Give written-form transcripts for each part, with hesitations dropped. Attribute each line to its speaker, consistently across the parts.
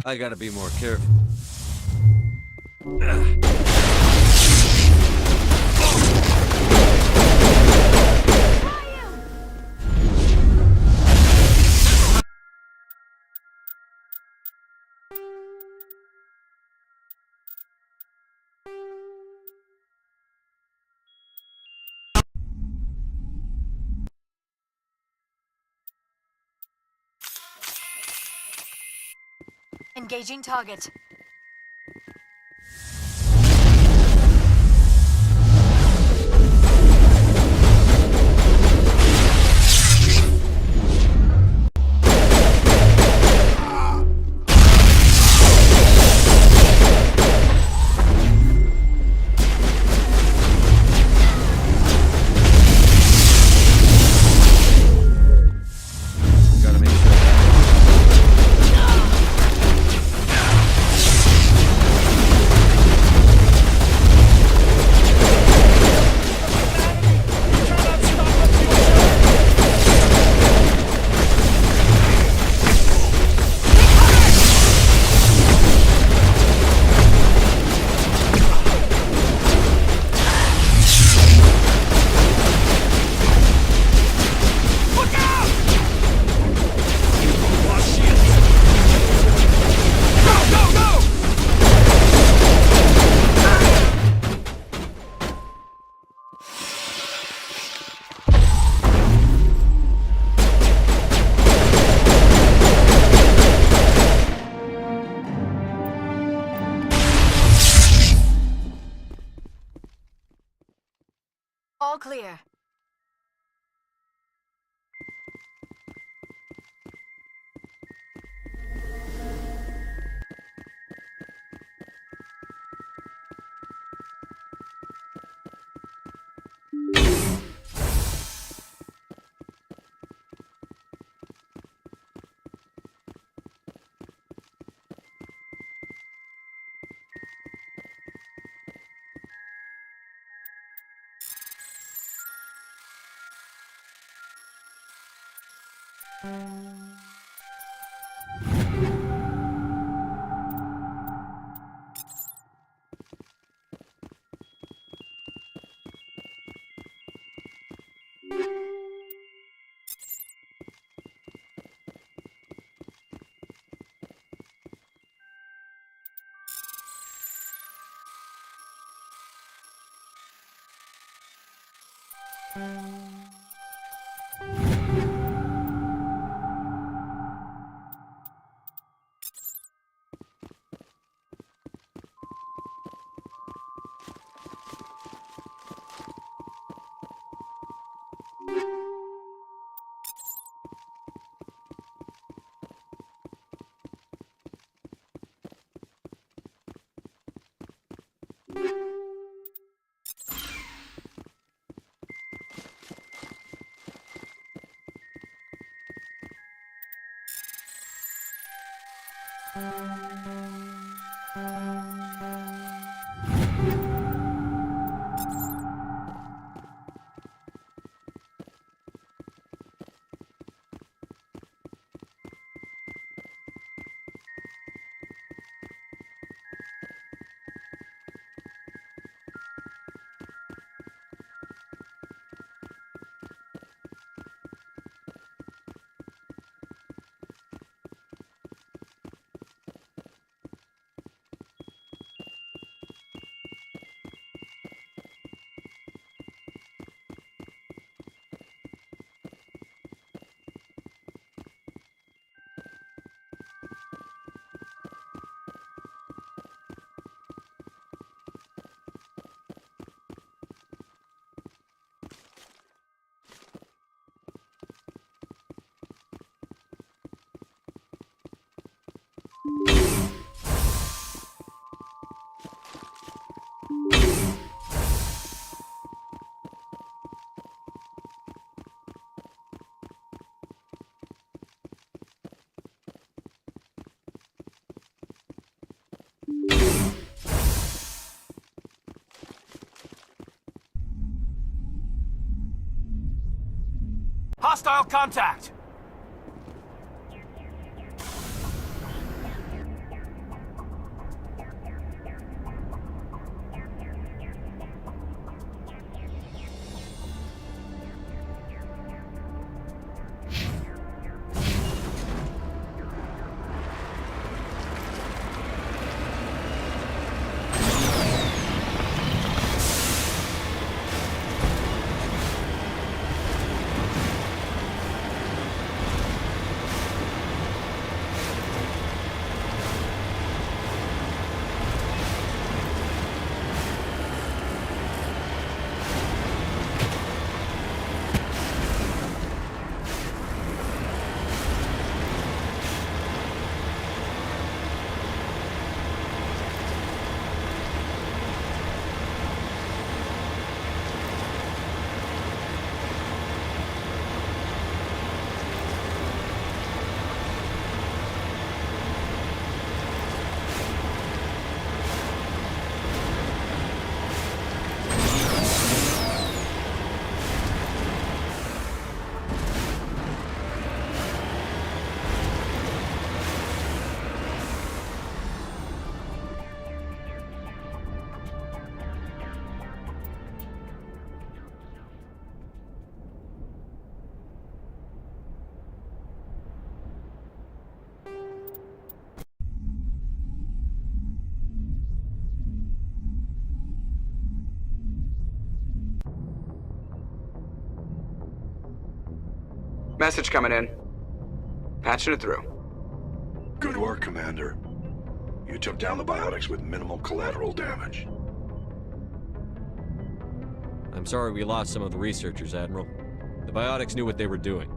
Speaker 1: I gotta be more careful.
Speaker 2: Engaging target.
Speaker 1: Gotta make sure.
Speaker 2: All clear.
Speaker 3: Hostile contact! Message coming in. Patching it through.
Speaker 4: Good work, Commander. You took down the biotics with minimal collateral damage.
Speaker 1: I'm sorry we lost some of the researchers, Admiral. The biotics knew what they were doing.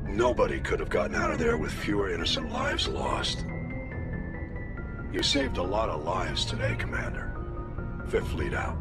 Speaker 4: Nobody could have gotten out of there with fewer innocent lives lost. You saved a lot of lives today, Commander. Fifth Fleet out.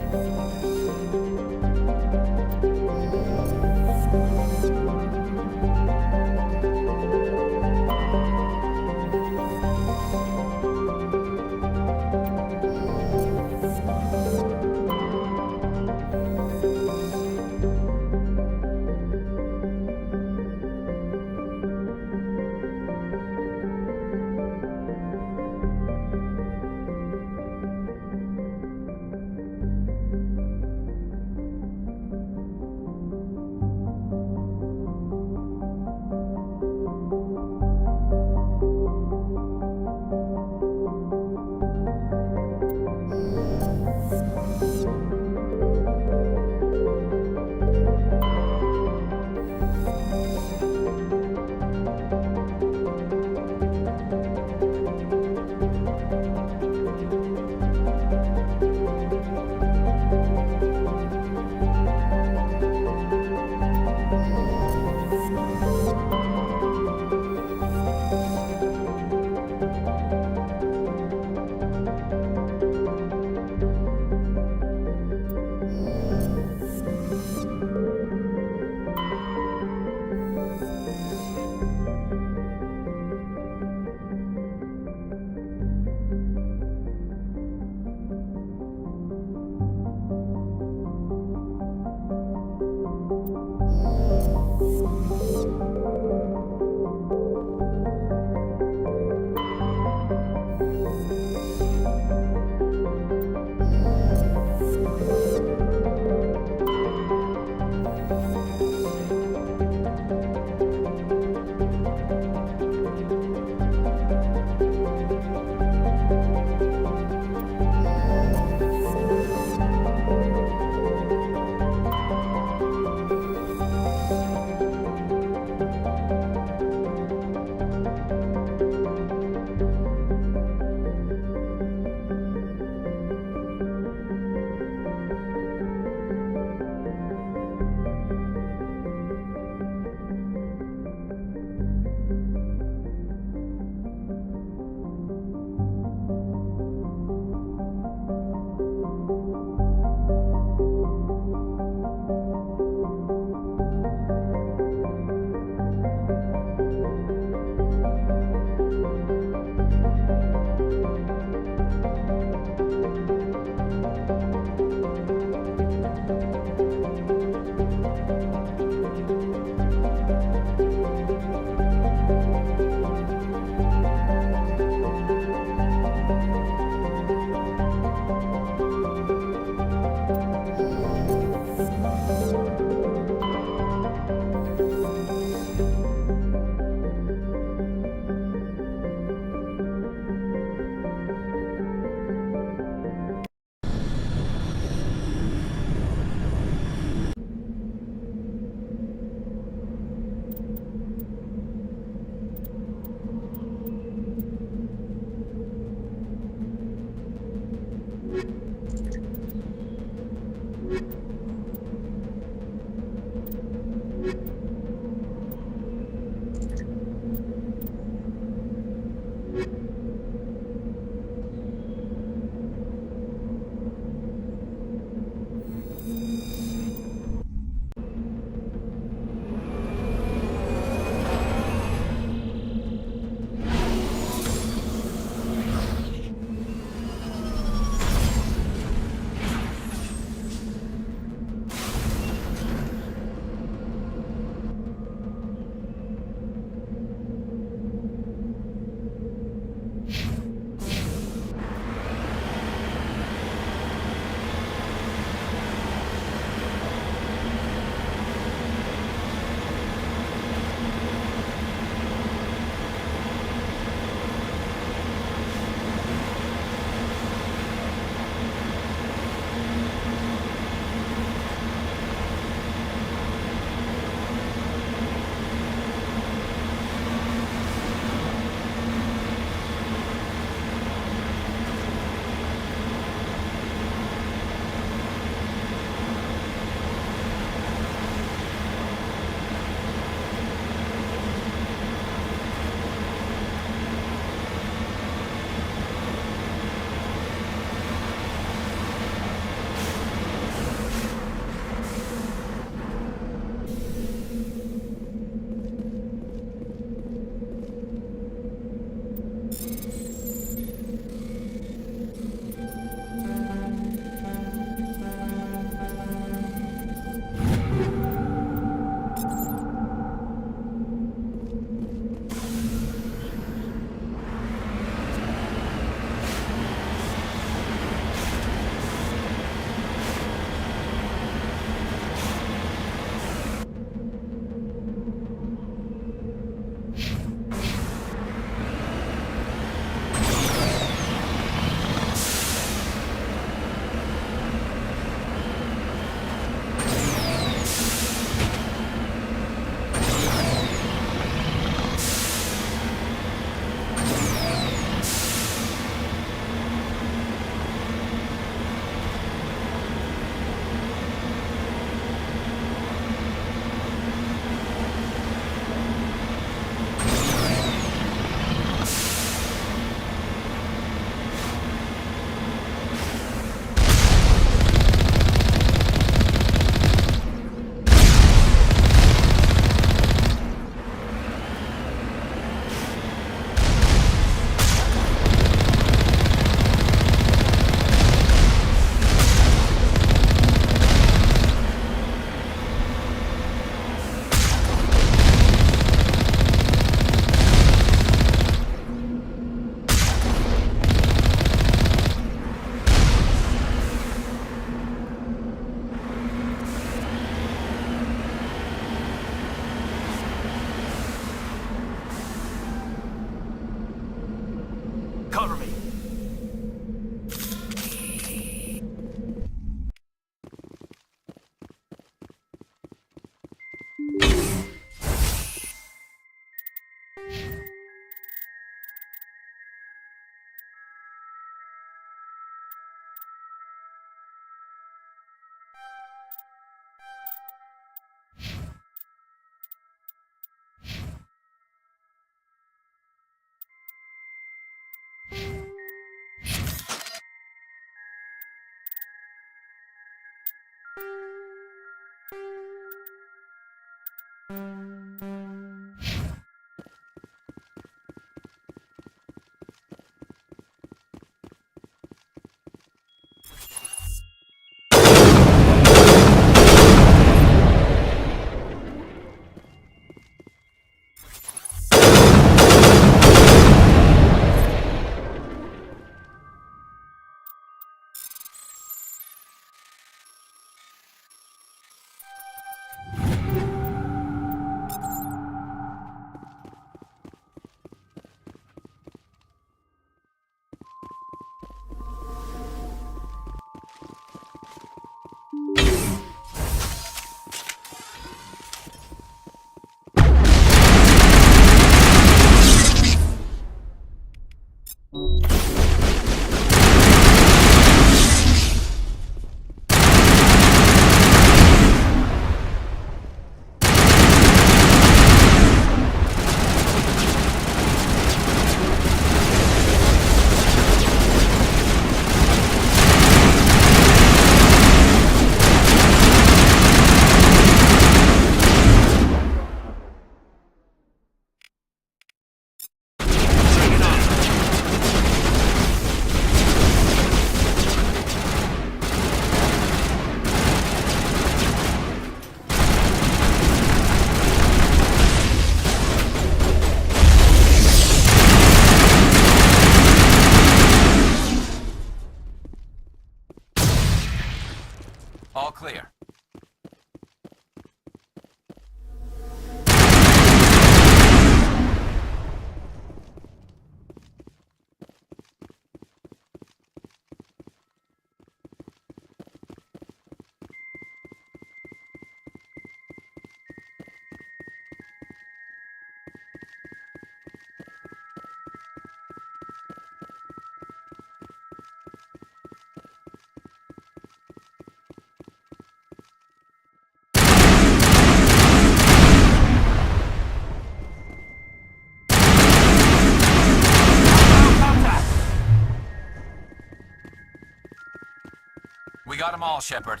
Speaker 5: got them all, Shepard.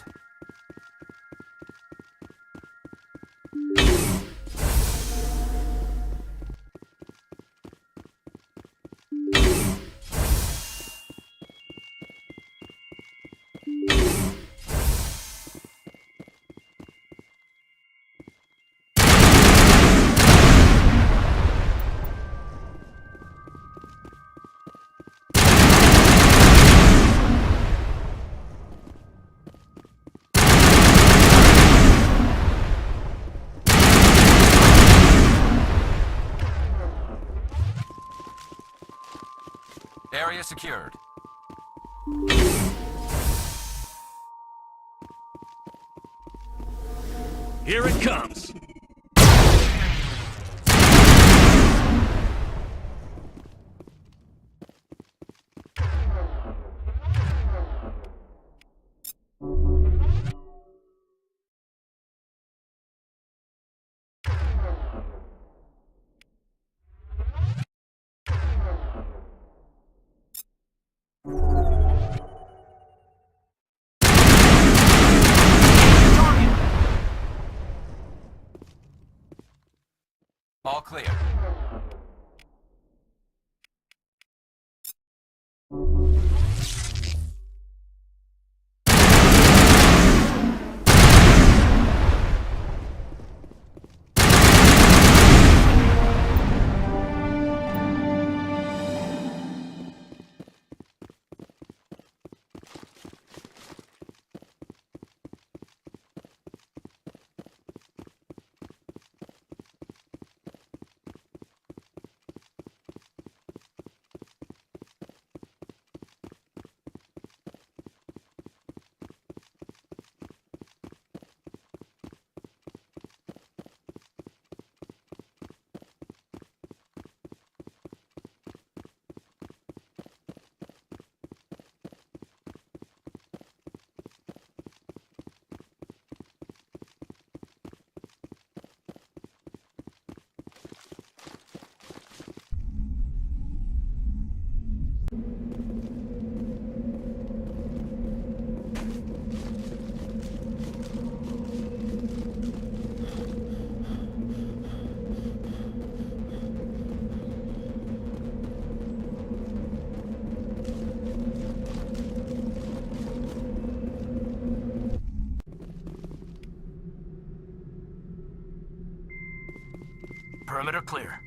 Speaker 5: Area secured.
Speaker 6: Here it comes!
Speaker 5: All clear. Perimeter clear.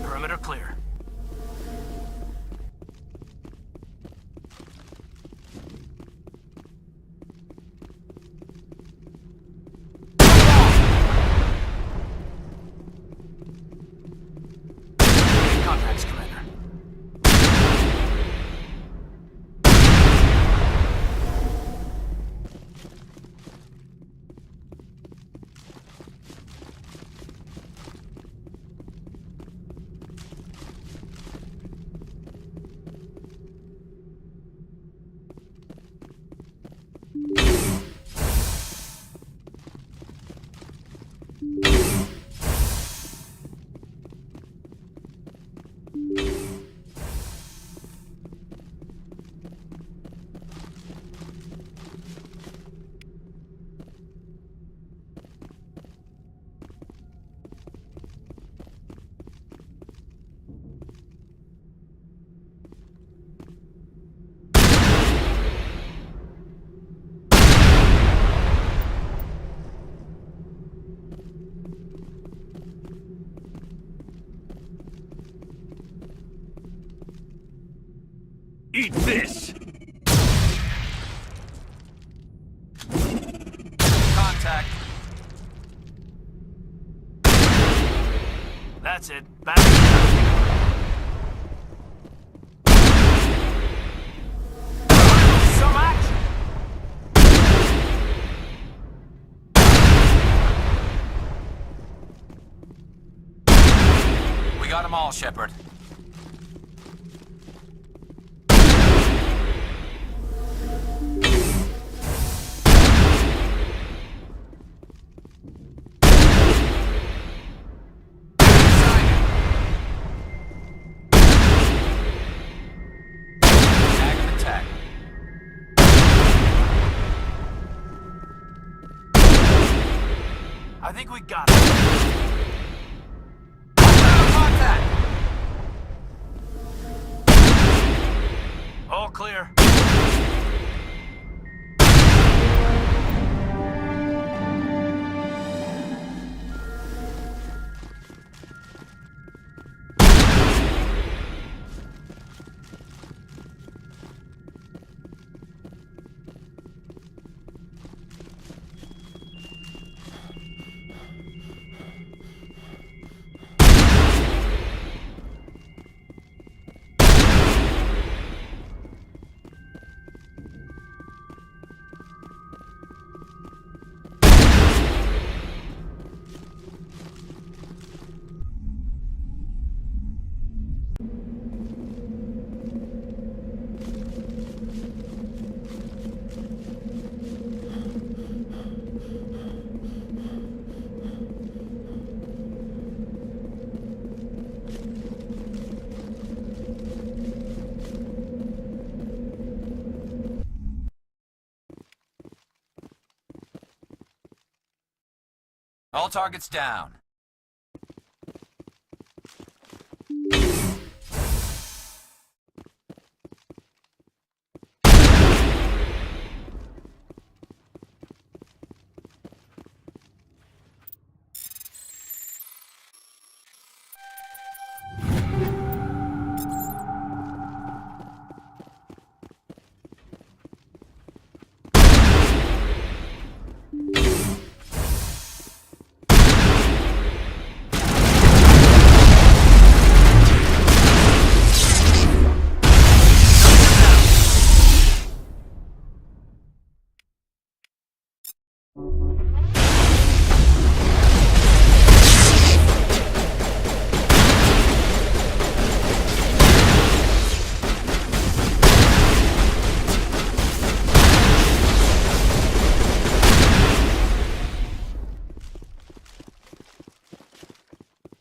Speaker 5: Perimeter clear. Contacts, Commander.
Speaker 6: Eat this!
Speaker 5: Contact. That's it. Back. Some action. We got them all, Shepard. I think we got it. Contact! All clear. All targets down.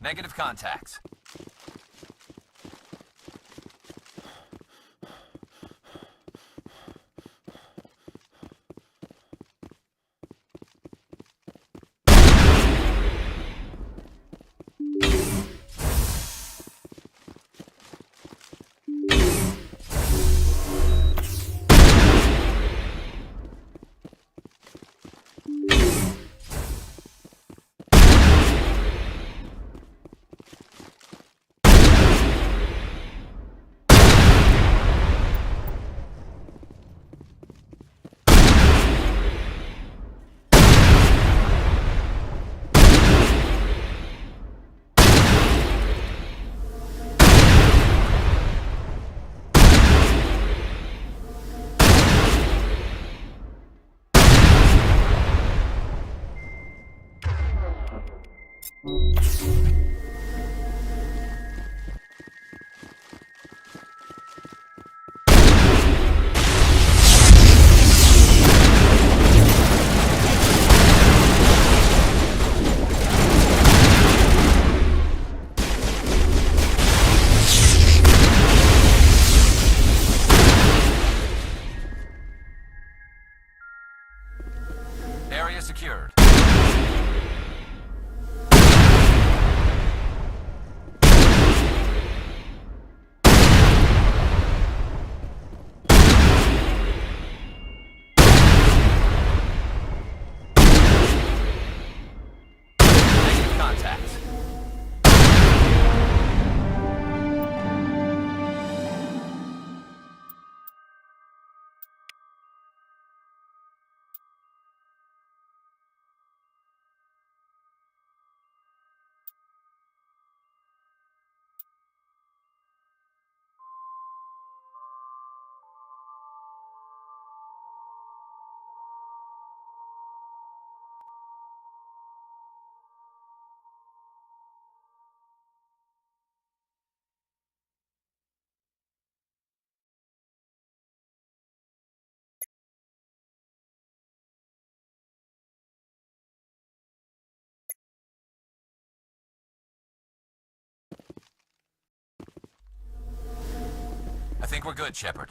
Speaker 5: Negative contacts. think we're good, Shepard.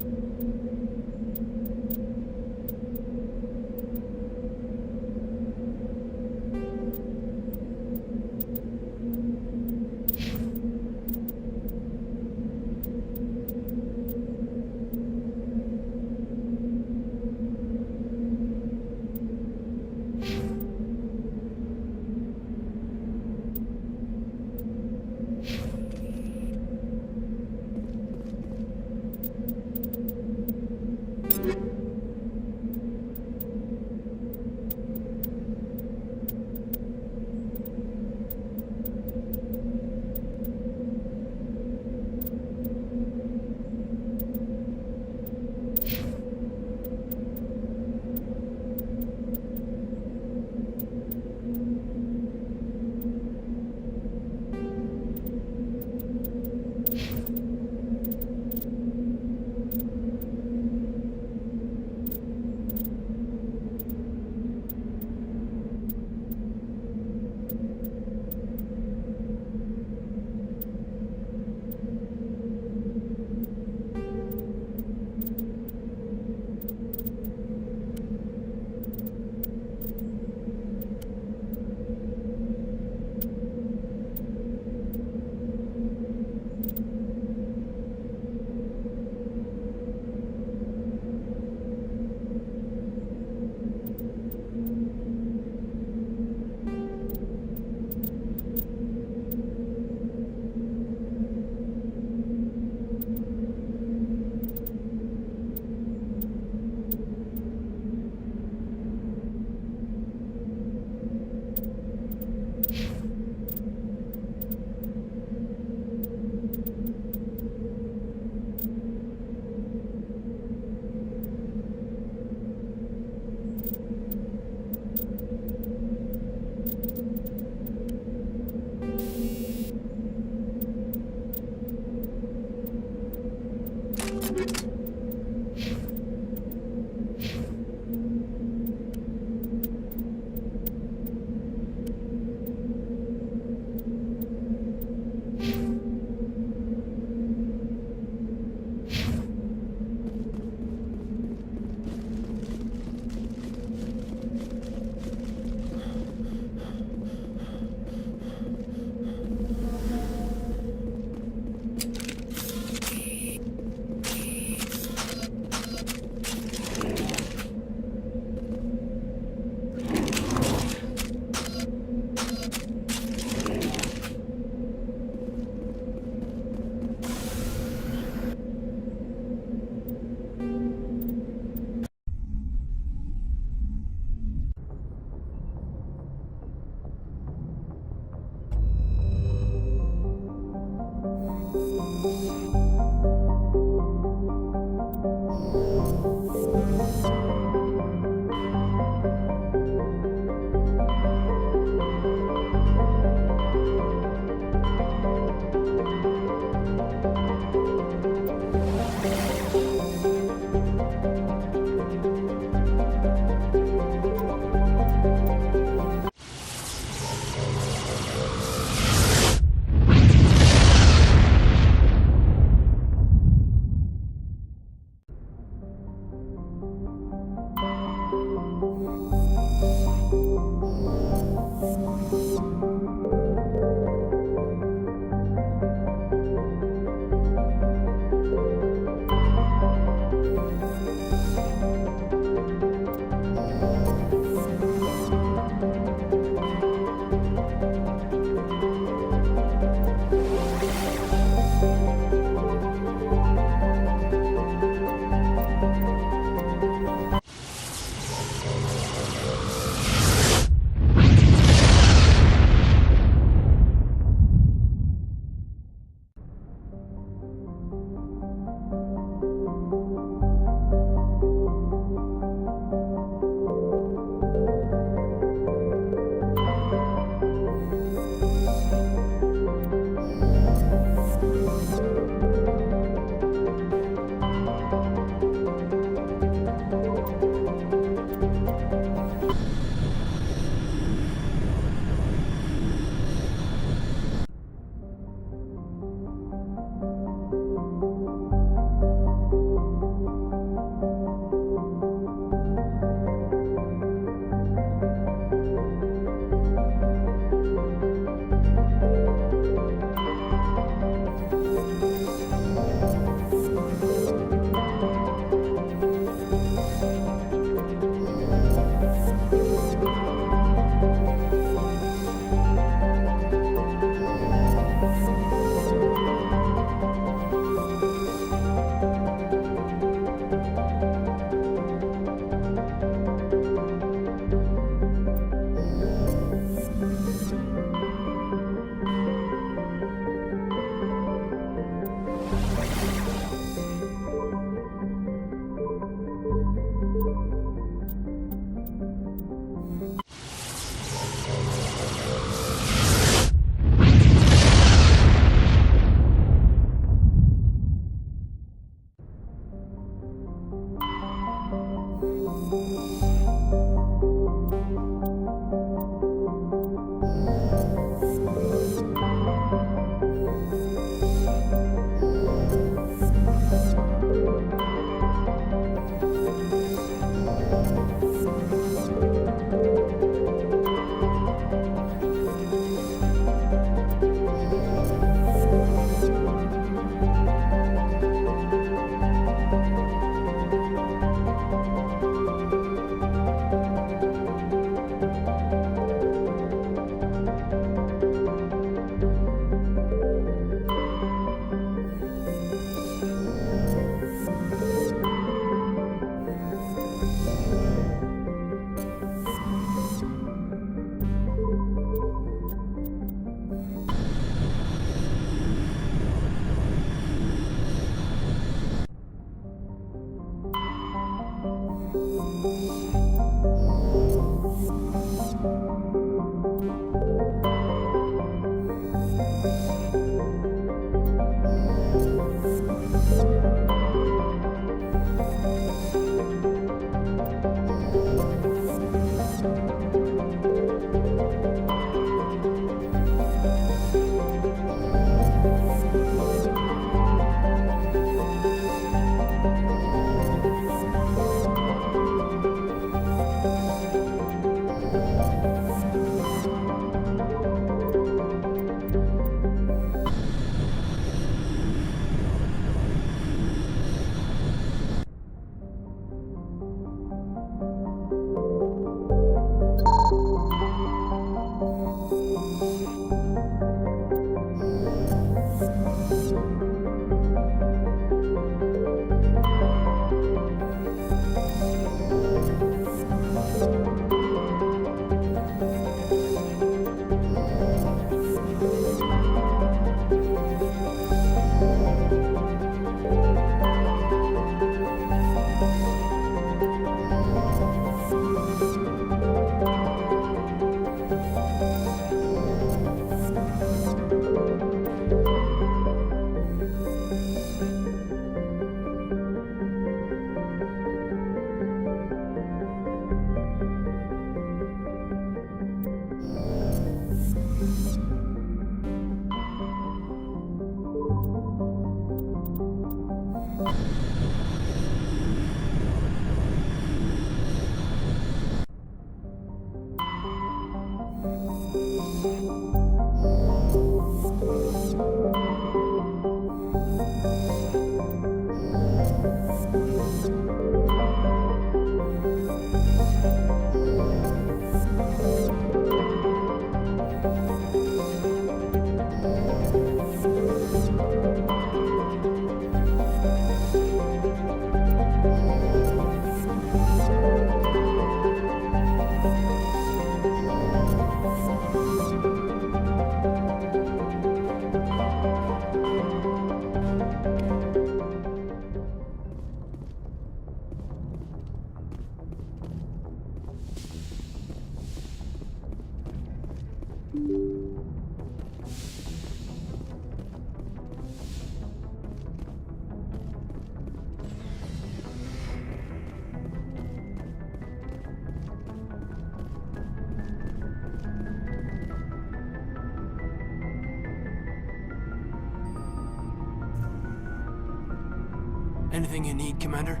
Speaker 7: Anything you need, Commander?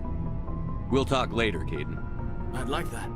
Speaker 1: We'll talk later, Kaiden.
Speaker 7: I'd like that.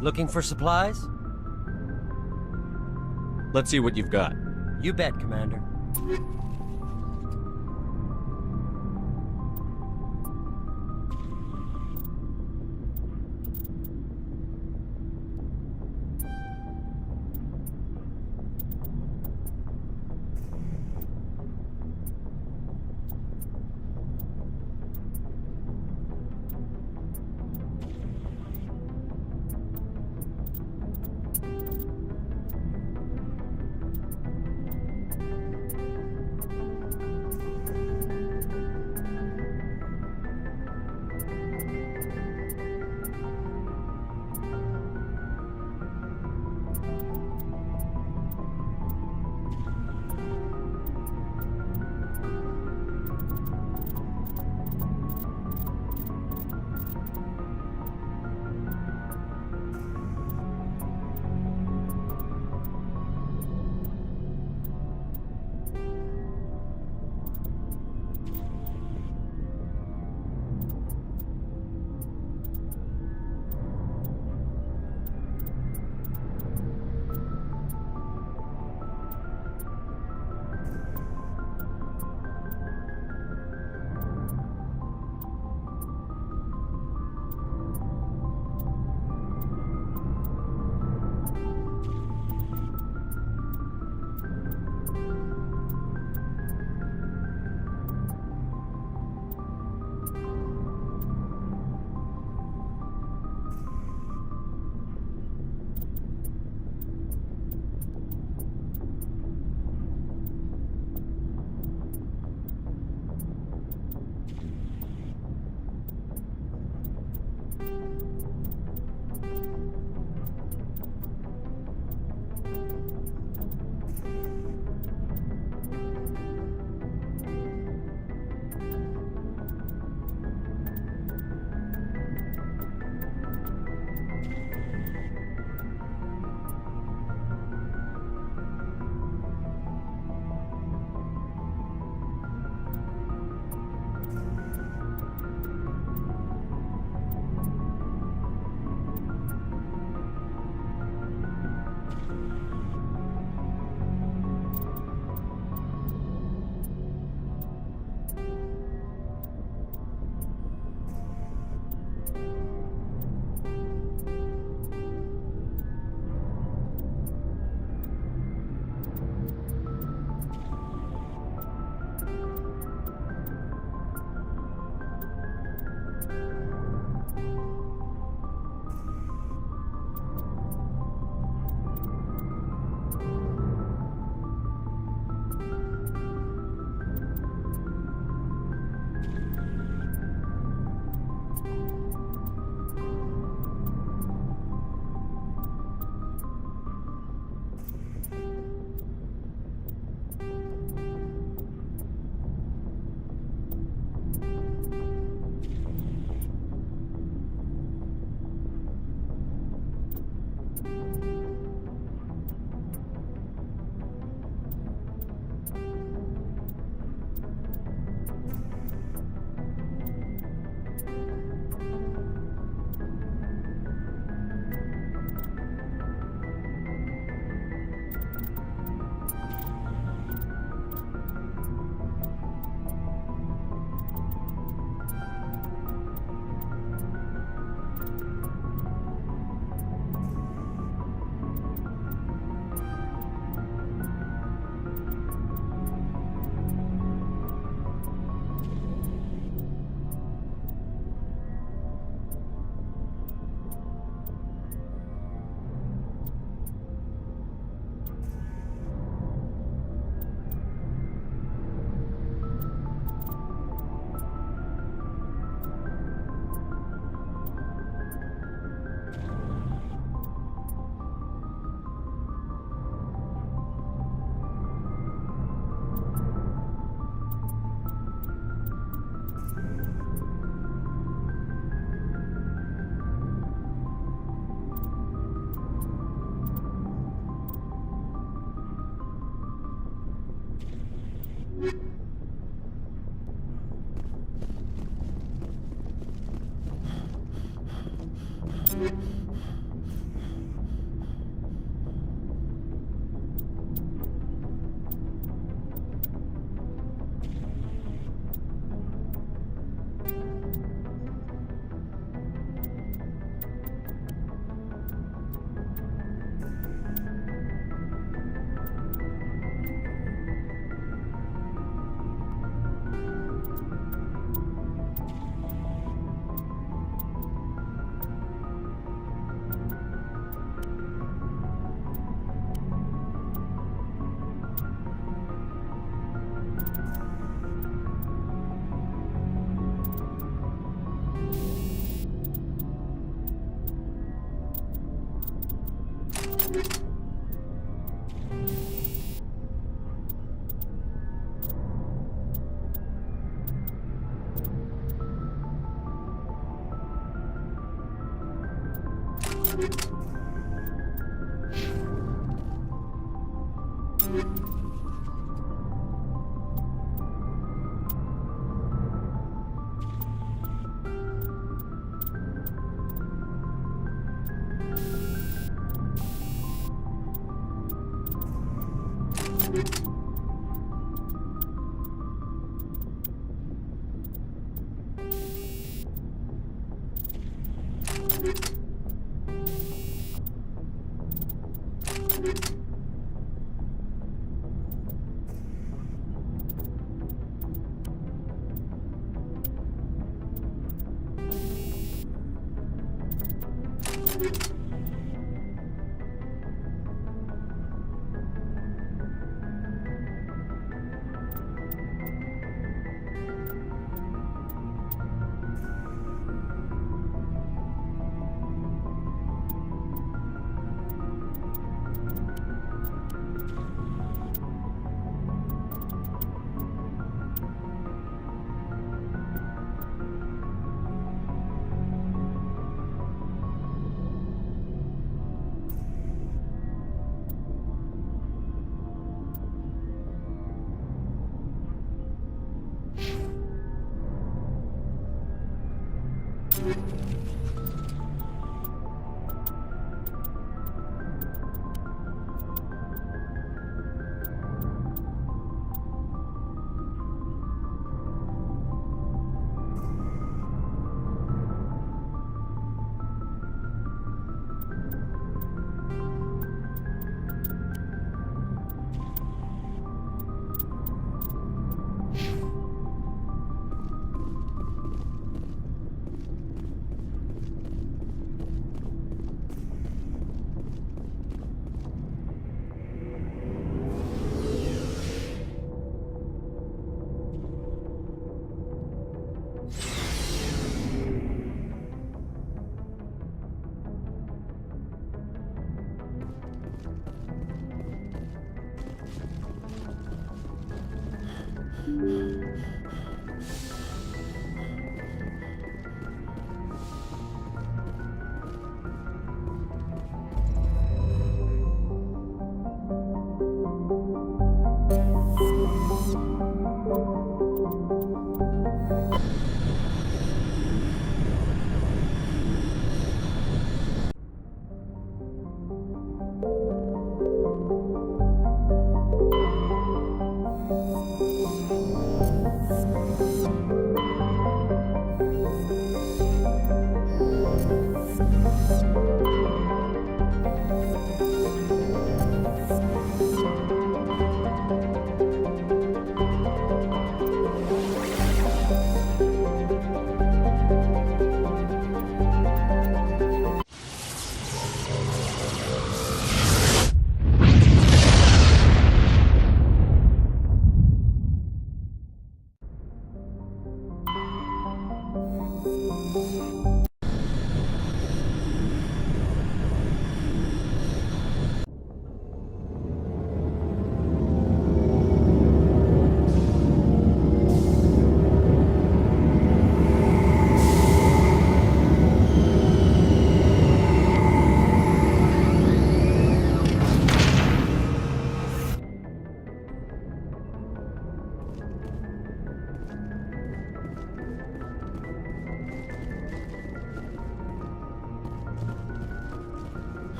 Speaker 8: Looking for supplies?
Speaker 1: Let's see what you've got.
Speaker 8: You bet, Commander.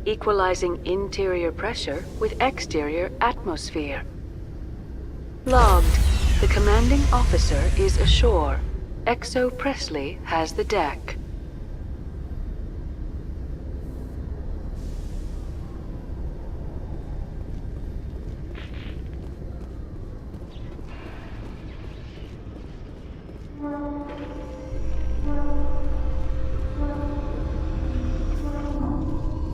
Speaker 9: equalizing interior pressure with exterior atmosphere. Logged. The commanding officer is ashore. Exo Presley has the deck.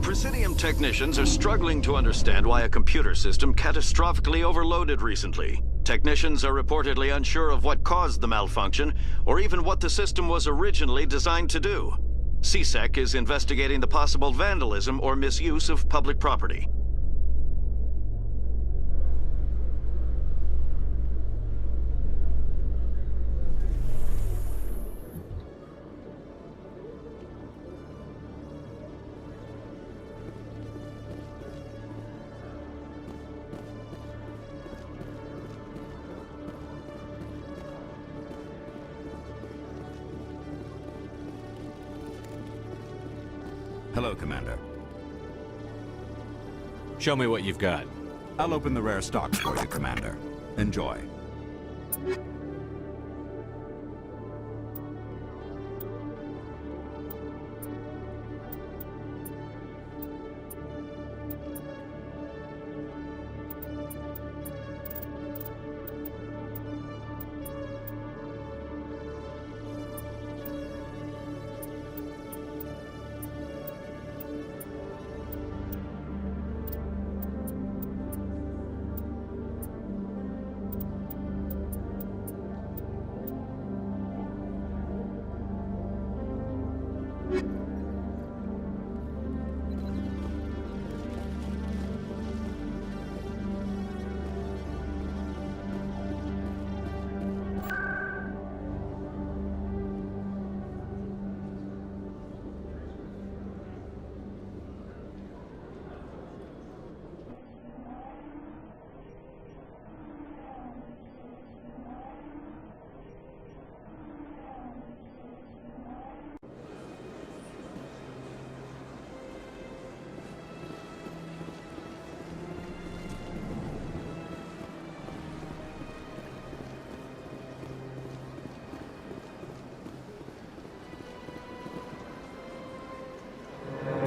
Speaker 6: Presidium technicians are struggling to understand why a computer system catastrophically overloaded recently. Technicians are reportedly unsure of what caused the malfunction, or even what the system was originally designed to do. CSEC is investigating the possible vandalism or misuse of public property.
Speaker 10: Hello, Commander.
Speaker 1: Show me what you've got.
Speaker 10: I'll open the rare stocks for you, Commander. Enjoy.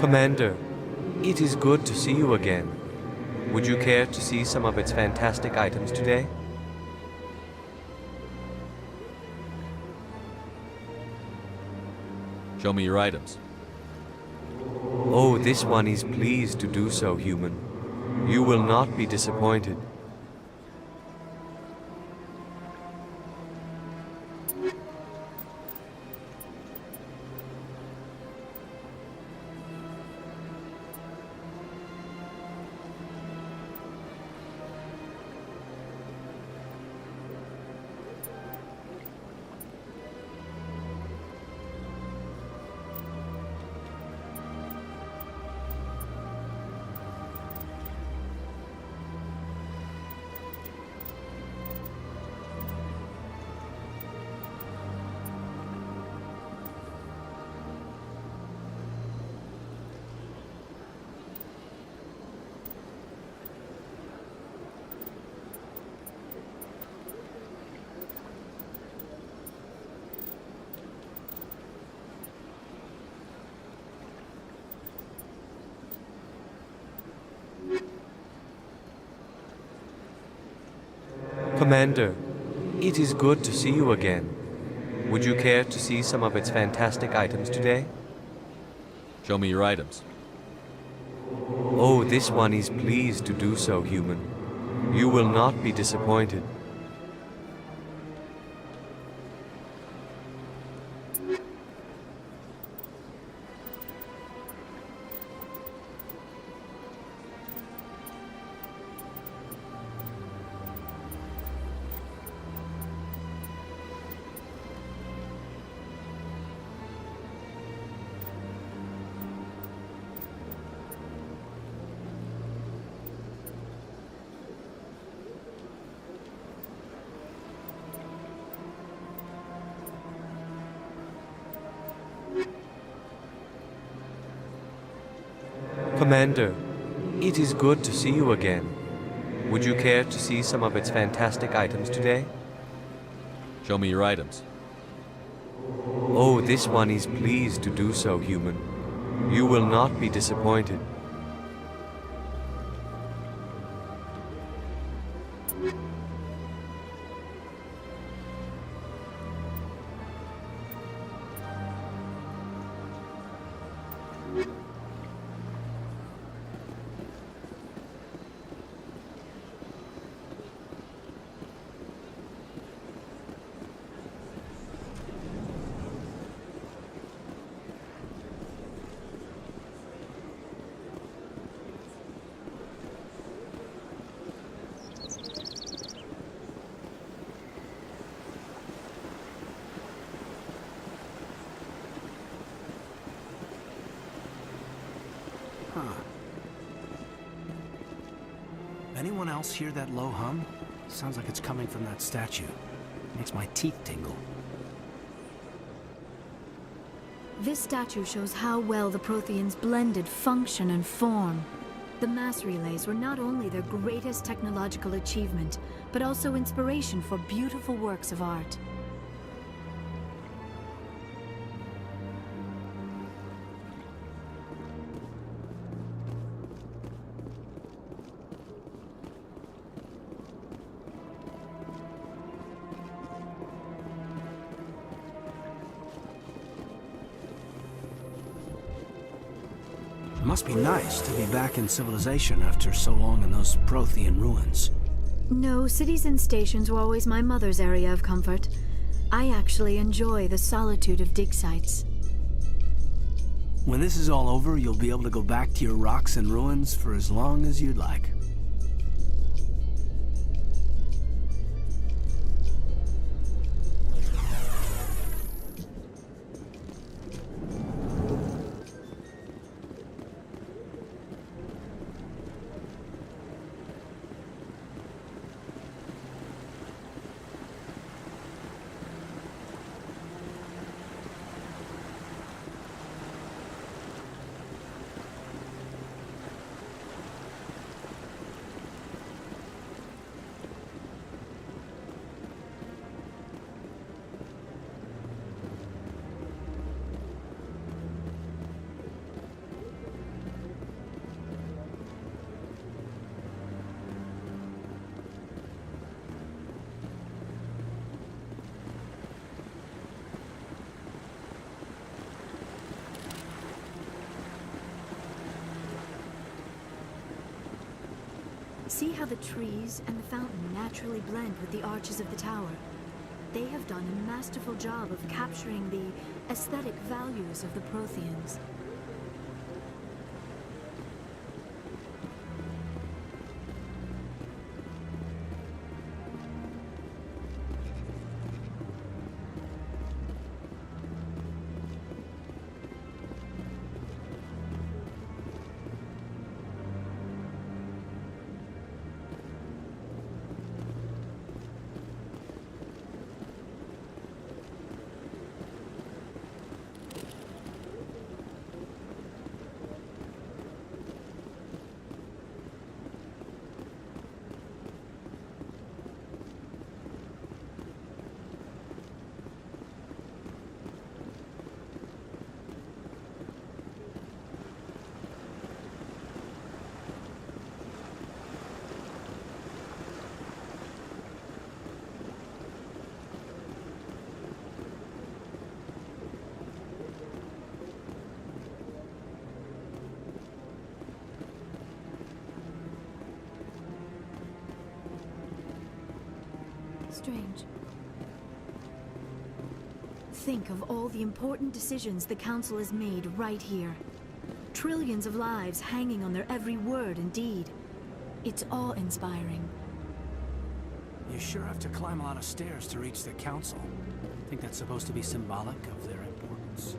Speaker 11: Commander, it is good to see you again. Would you care to see some of its fantastic items today?
Speaker 1: Show me your items.
Speaker 11: Oh, this one is pleased to do so, human. You will not be disappointed. Commander, it is good to see you again. Would you care to see some of its fantastic items today?
Speaker 1: Show me your items.
Speaker 11: Oh, this one is pleased to do so, human. You will not be disappointed. Commander, it is good to see you again. Would you care to see some of its fantastic items today?
Speaker 1: Show me your items.
Speaker 11: Oh, this one is pleased to do so, human. You will not be disappointed.
Speaker 7: Anyone else hear that low hum? Sounds like it's coming from that statue. Makes my teeth tingle.
Speaker 12: This statue shows how well the Protheans blended function and form. The mass relays were not only their greatest technological achievement, but also inspiration for beautiful works of art.
Speaker 7: Must be nice to be back in civilization after so long in those Prothean ruins.
Speaker 12: No, cities and stations were always my mother's area of comfort. I actually enjoy the solitude of dig sites.
Speaker 7: When this is all over, you'll be able to go back to your rocks and ruins for as long as you'd like.
Speaker 12: See how the trees and the fountain naturally blend with the arches of the tower. They have done a masterful job of capturing the aesthetic values of the Protheans. Strange. Think of all the important decisions the Council has made right here. Trillions of lives hanging on their every word and deed. It's awe-inspiring.
Speaker 7: You sure have to climb a lot of stairs to reach the Council. Think that's supposed to be symbolic of their importance.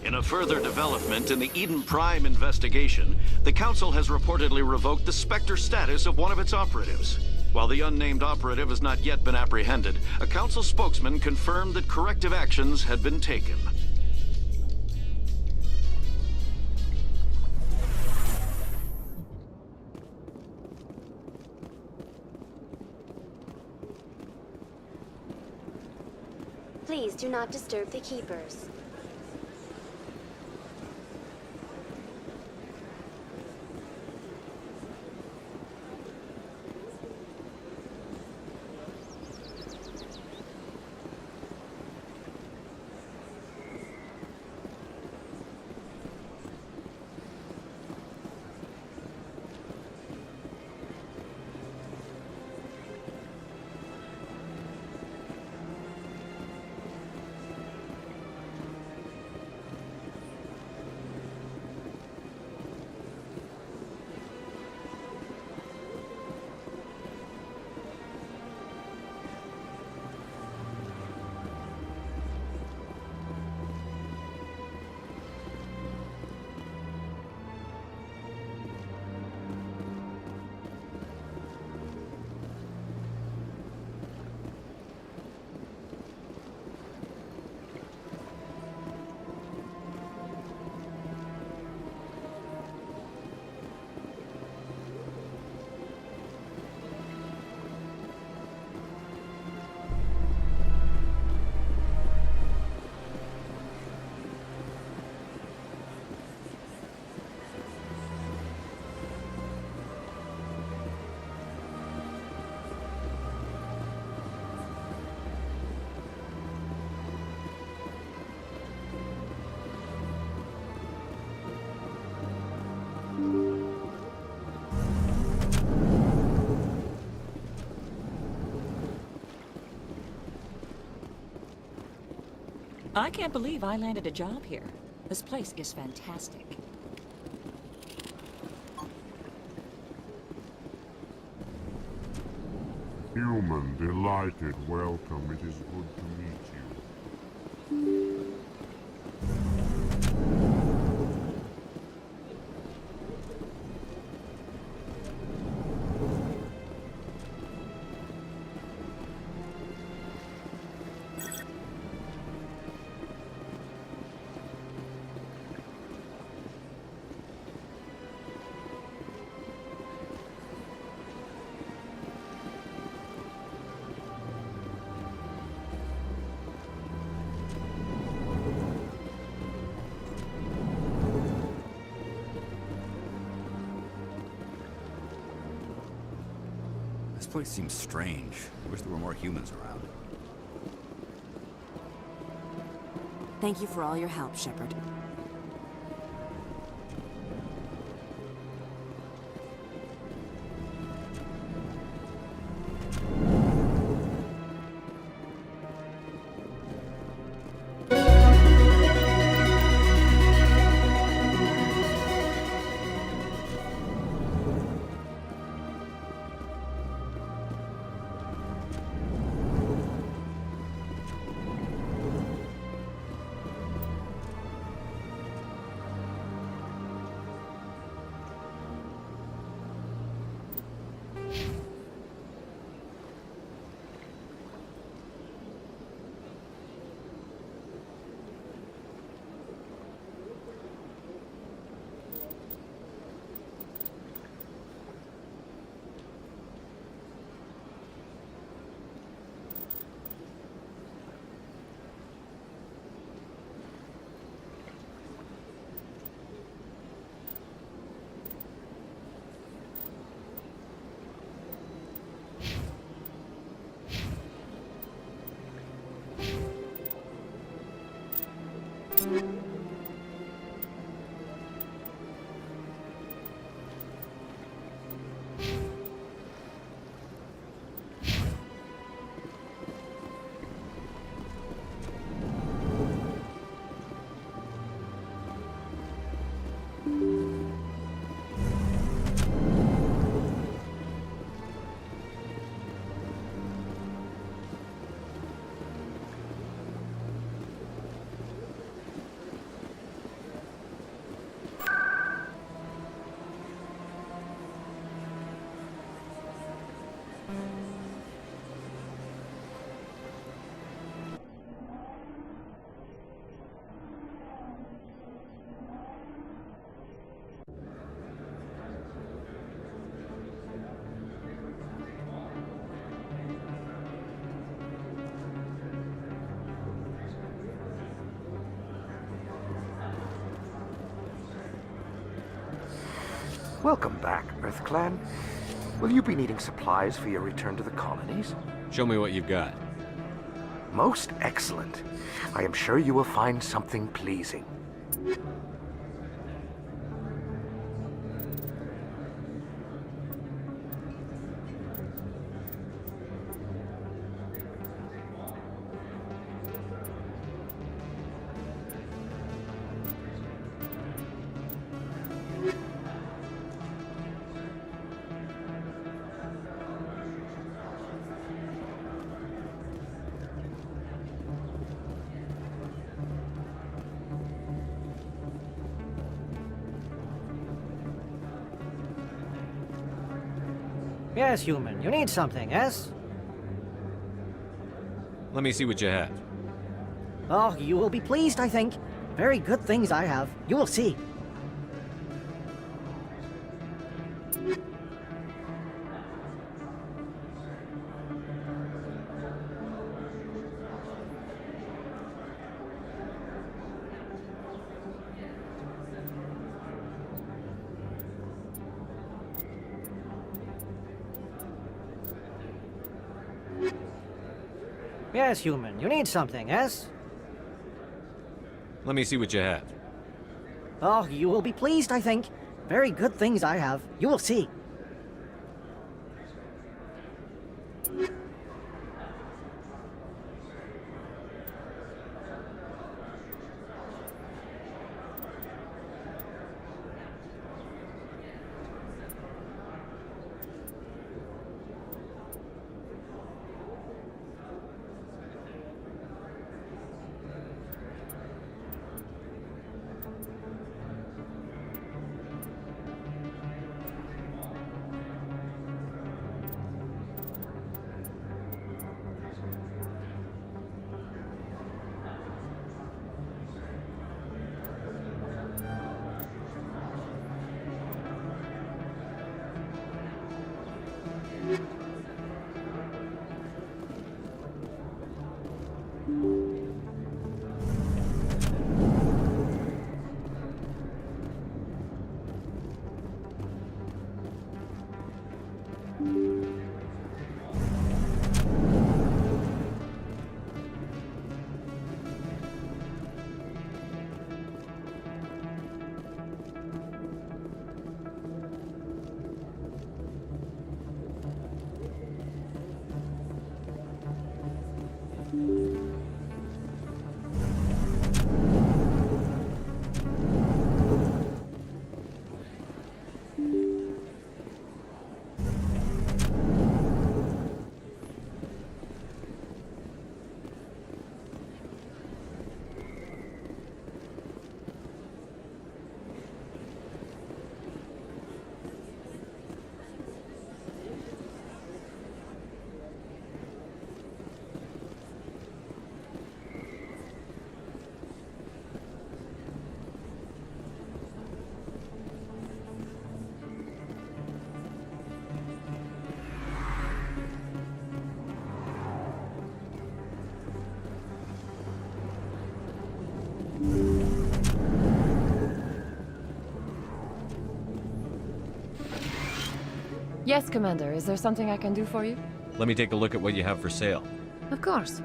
Speaker 6: In a further development in the Eden Prime investigation, the Council has reportedly revoked the Spectre status of one of its operatives. While the unnamed operative has not yet been apprehended, a Council spokesman confirmed that corrective actions had been taken.
Speaker 13: Please do not disturb the keepers.
Speaker 14: I can't believe I landed a job here. This place is fantastic.
Speaker 15: Human, delighted, welcome. It is good to meet you.
Speaker 10: This place seems strange. I wish there were more humans around.
Speaker 14: Thank you for all your help, Shepard.
Speaker 16: Welcome back, EarthClan. Will you be needing supplies for your return to the colonies?
Speaker 1: Show me what you've got.
Speaker 16: Most excellent. I am sure you will find something pleasing.
Speaker 17: Yes, human. You need something, yes?
Speaker 1: Let me see what you have.
Speaker 17: Oh, you will be pleased, I think. Very good things I have. You will see. Yes, human. You need something, yes?
Speaker 1: Let me see what you have.
Speaker 17: Oh, you will be pleased, I think. Very good things I have. You will see.
Speaker 18: Yes, Commander. Is there something I can do for you?
Speaker 1: Let me take a look at what you have for sale.
Speaker 18: Of course.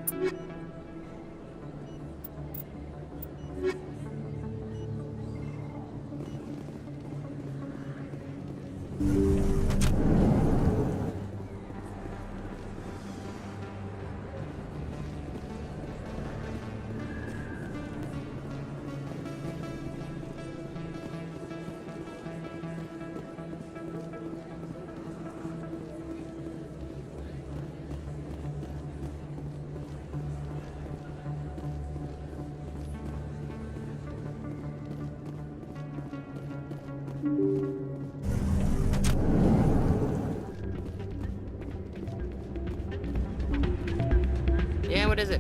Speaker 19: Yeah, what is it?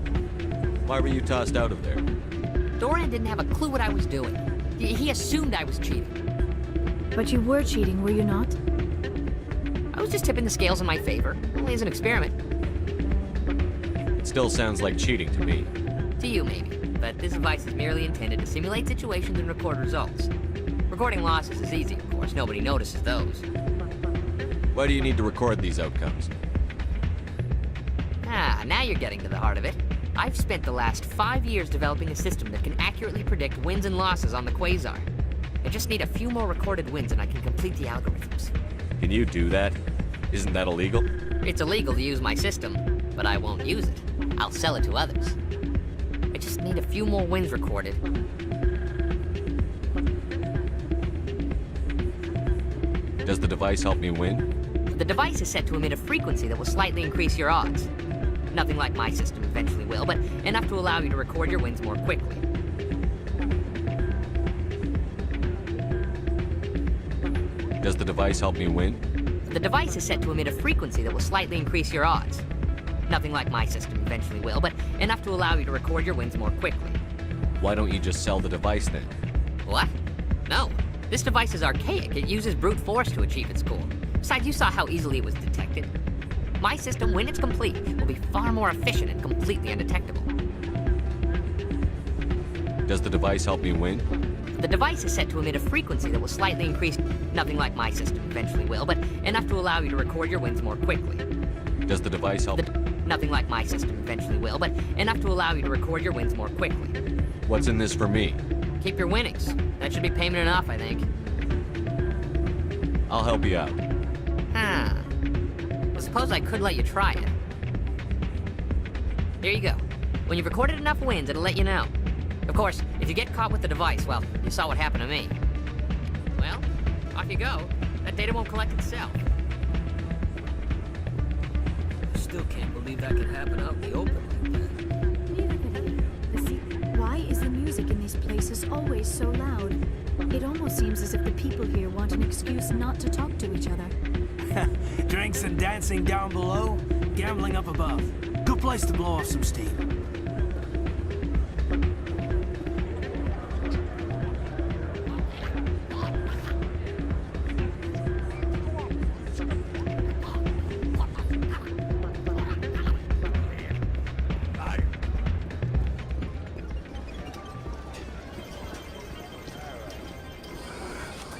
Speaker 1: Why were you tossed out of there?
Speaker 19: Dorian didn't have a clue what I was doing. He assumed I was cheating.
Speaker 12: But you were cheating, were you not?
Speaker 19: I was just tipping the scales in my favor, only as an experiment.
Speaker 1: It still sounds like cheating to me.
Speaker 19: To you, maybe. But this device is merely intended to simulate situations and record results. Recording losses is easy, of course. Nobody notices those.
Speaker 1: Why do you need to record these outcomes?
Speaker 19: Ah, now you're getting to the heart of it. I've spent the last 5 years developing a system that can accurately predict wins and losses on the Quasar. I just need a few more recorded wins and I can complete the algorithms.
Speaker 1: Can you do that? Isn't that illegal?
Speaker 19: It's illegal to use my system, but I won't use it. I'll sell it to others. I just need a few more wins recorded.
Speaker 1: Does the device help me win?
Speaker 19: The device is set to emit a frequency that will slightly increase your odds. Nothing like my system eventually will, but enough to allow you to record your wins more quickly.
Speaker 1: Does the device help me win?
Speaker 19: The device is set to emit a frequency that will slightly increase your odds. Nothing like my system eventually will, but enough to allow you to record your wins more quickly.
Speaker 1: Why don't you just sell the device then?
Speaker 19: What? No. This device is archaic. It uses brute force to achieve its goal. Besides, you saw how easily it was detected. My system, when it's complete, will be far more efficient and completely undetectable.
Speaker 1: Does the device help me win?
Speaker 19: The device is set to emit a frequency that will slightly increase. Nothing like my system eventually will, but enough to allow you to record your wins more quickly.
Speaker 1: Does the device help?
Speaker 19: Nothing like my system eventually will, but enough to allow you to record your wins more quickly.
Speaker 1: What's in this for me?
Speaker 19: Keep your winnings. That should be payment enough, I think.
Speaker 1: I'll help you out.
Speaker 19: Huh. I suppose I could let you try it. Here you go. When you've recorded enough wins, it'll let you know. Of course, if you get caught with the device, well, you saw what happened to me. Well, off you go. That data won't collect itself.
Speaker 7: I still can't believe that could happen out in the open like that.
Speaker 12: See, why is the music in these places always so loud? It almost seems as if the people here want an excuse not to talk to each other.
Speaker 7: Drinks and dancing down below, gambling up above. Good place to blow off some steam.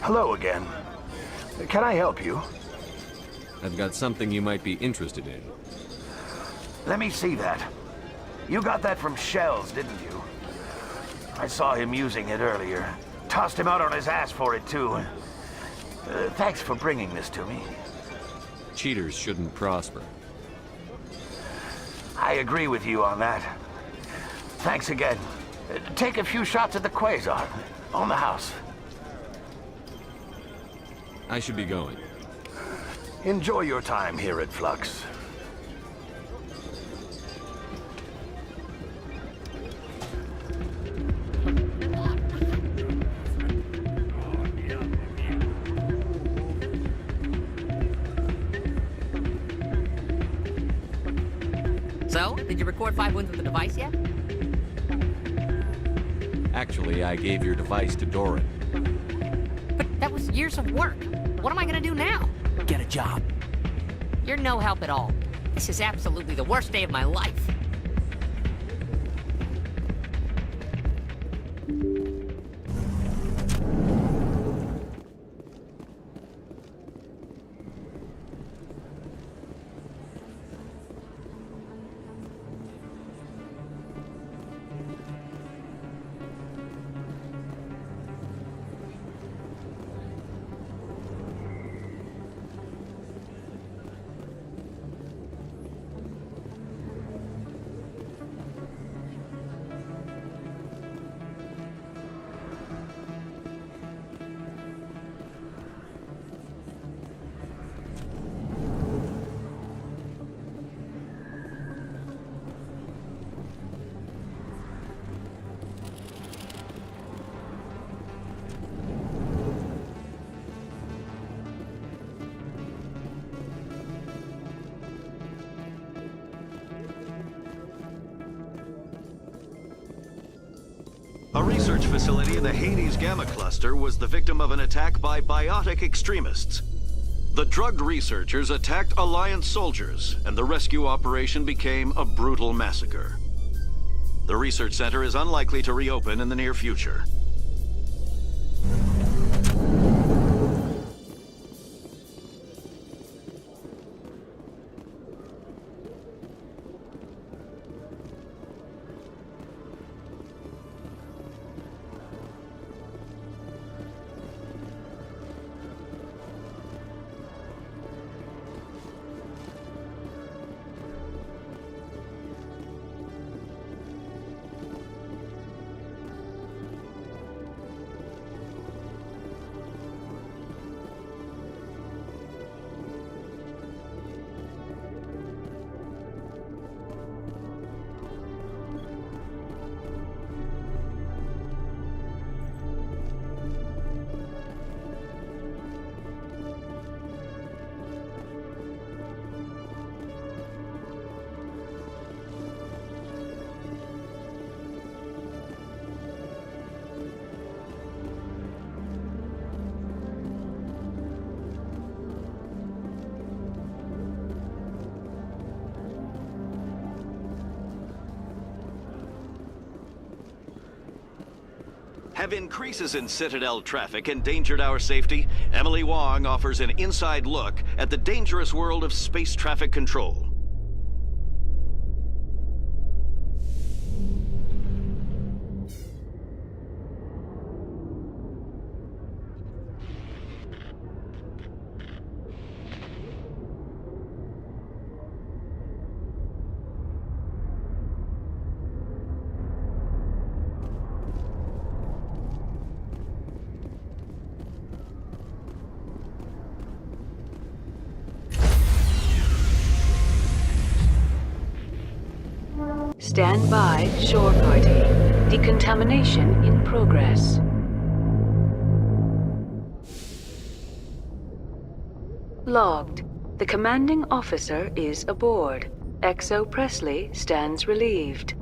Speaker 16: Hello again. Can I help you?
Speaker 1: I've got something you might be interested in.
Speaker 16: Let me see that. You got that from Shells, didn't you? I saw him using it earlier. Tossed him out on his ass for it, too. Thanks for bringing this to me.
Speaker 1: Cheaters shouldn't prosper.
Speaker 16: I agree with you on that. Thanks again. Take a few shots at the Quasar. On the house.
Speaker 1: I should be going.
Speaker 16: Enjoy your time here at Flux.
Speaker 19: So, did you record 5 wins with the device yet?
Speaker 1: Actually, I gave your device to Doran.
Speaker 19: But that was years of work. What am I gonna do now?
Speaker 7: Get a job.
Speaker 19: You're no help at all. This is absolutely the worst day of my life.
Speaker 6: A research facility in the Hades Gamma Cluster was the victim of an attack by biotic extremists. The drugged researchers attacked Alliance soldiers, and the rescue operation became a brutal massacre. The research center is unlikely to reopen in the near future. Have increases in Citadel traffic endangered our safety? Emily Wong offers an inside look at the dangerous world of space traffic control.
Speaker 9: Stand by, shore party. Decontamination in progress. Logged. The commanding officer is aboard. XO Presley stands relieved.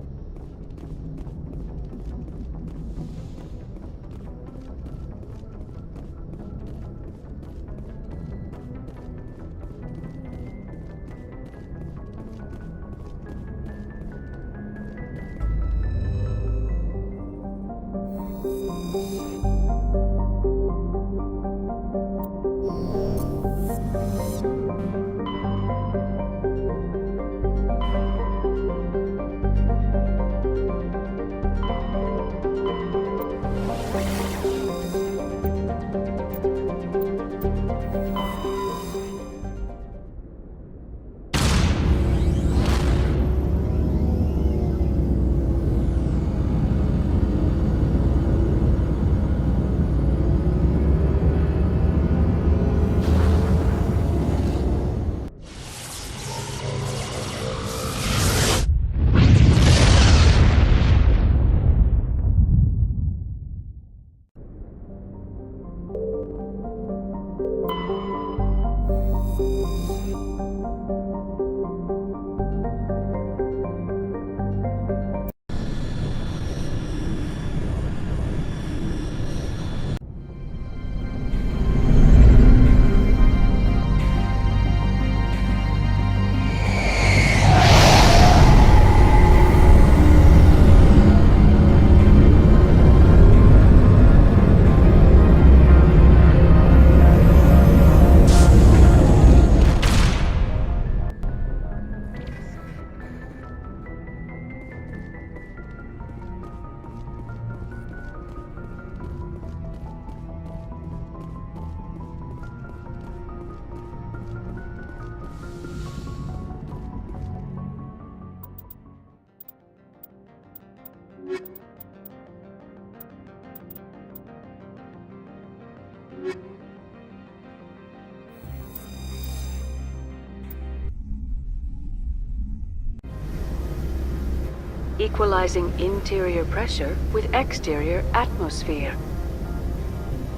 Speaker 9: Equalizing interior pressure with exterior atmosphere.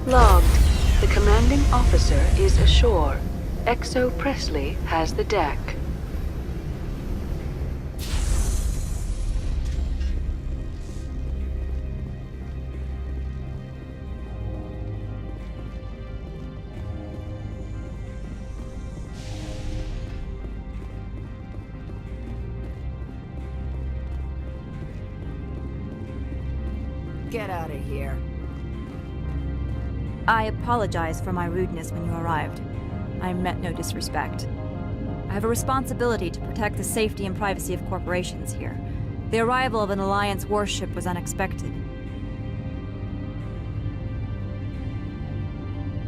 Speaker 9: Logged. The commanding officer is ashore. XO Presley has the deck.
Speaker 20: Get out of here.
Speaker 21: I apologize for my rudeness when you arrived. I meant no disrespect. I have a responsibility to protect the safety and privacy of corporations here. The arrival of an Alliance warship was unexpected.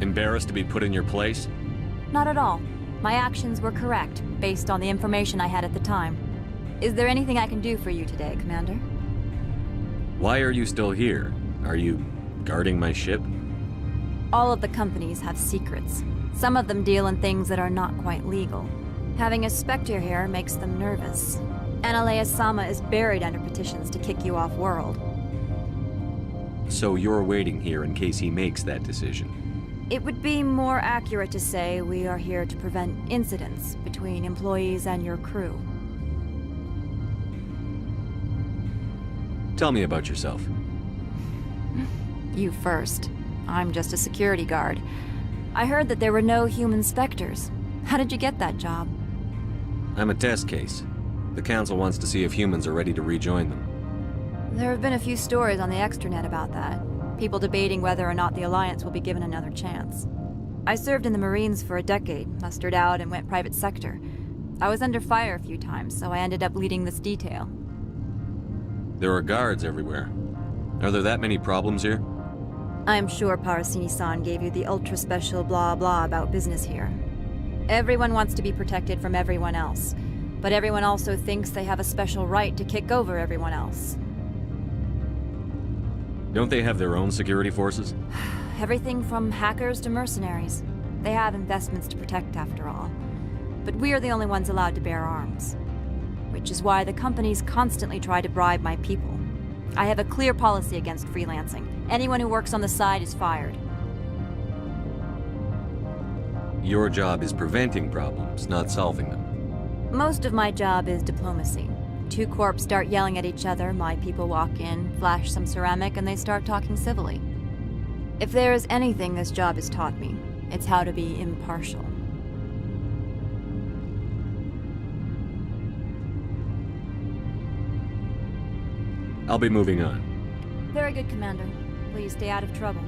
Speaker 1: Embarrassed to be put in your place?
Speaker 21: Not at all. My actions were correct, based on the information I had at the time. Is there anything I can do for you today, Commander?
Speaker 1: Why are you still here? Are you guarding my ship?
Speaker 21: All of the companies have secrets. Some of them deal in things that are not quite legal. Having a Spectre here makes them nervous. Analea-sama is buried under petitions to kick you off-world.
Speaker 1: So you're waiting here in case he makes that decision?
Speaker 21: It would be more accurate to say we are here to prevent incidents between employees and your crew.
Speaker 1: Tell me about yourself.
Speaker 21: You first. I'm just a security guard. I heard that there were no human Spectres. How did you get that job?
Speaker 1: I'm a test case. The Council wants to see if humans are ready to rejoin them.
Speaker 21: There have been a few stories on the extranet about that. people debating whether or not the Alliance will be given another chance. I served in the Marines for a decade, mustered out and went private sector. I was under fire a few times, so I ended up leading this detail.
Speaker 1: There are guards everywhere. Are there that many problems here?
Speaker 21: I am sure Parasini-san gave you the ultra-special blah blah about business here. Everyone wants to be protected from everyone else, but everyone also thinks they have a special right to kick over everyone else.
Speaker 1: Don't they have their own security forces?
Speaker 21: Everything from hackers to mercenaries. They have investments to protect after all. But we are the only ones allowed to bear arms. Which is why the companies constantly try to bribe my people. I have a clear policy against freelancing. Anyone who works on the side is fired.
Speaker 1: Your job is preventing problems, not solving them.
Speaker 21: Most of my job is diplomacy. Two corps start yelling at each other, my people walk in, flash some ceramic, and they start talking civilly. If there is anything this job has taught me, it's how to be impartial.
Speaker 1: I'll be moving on.
Speaker 21: Very good, Commander. Please stay out of trouble.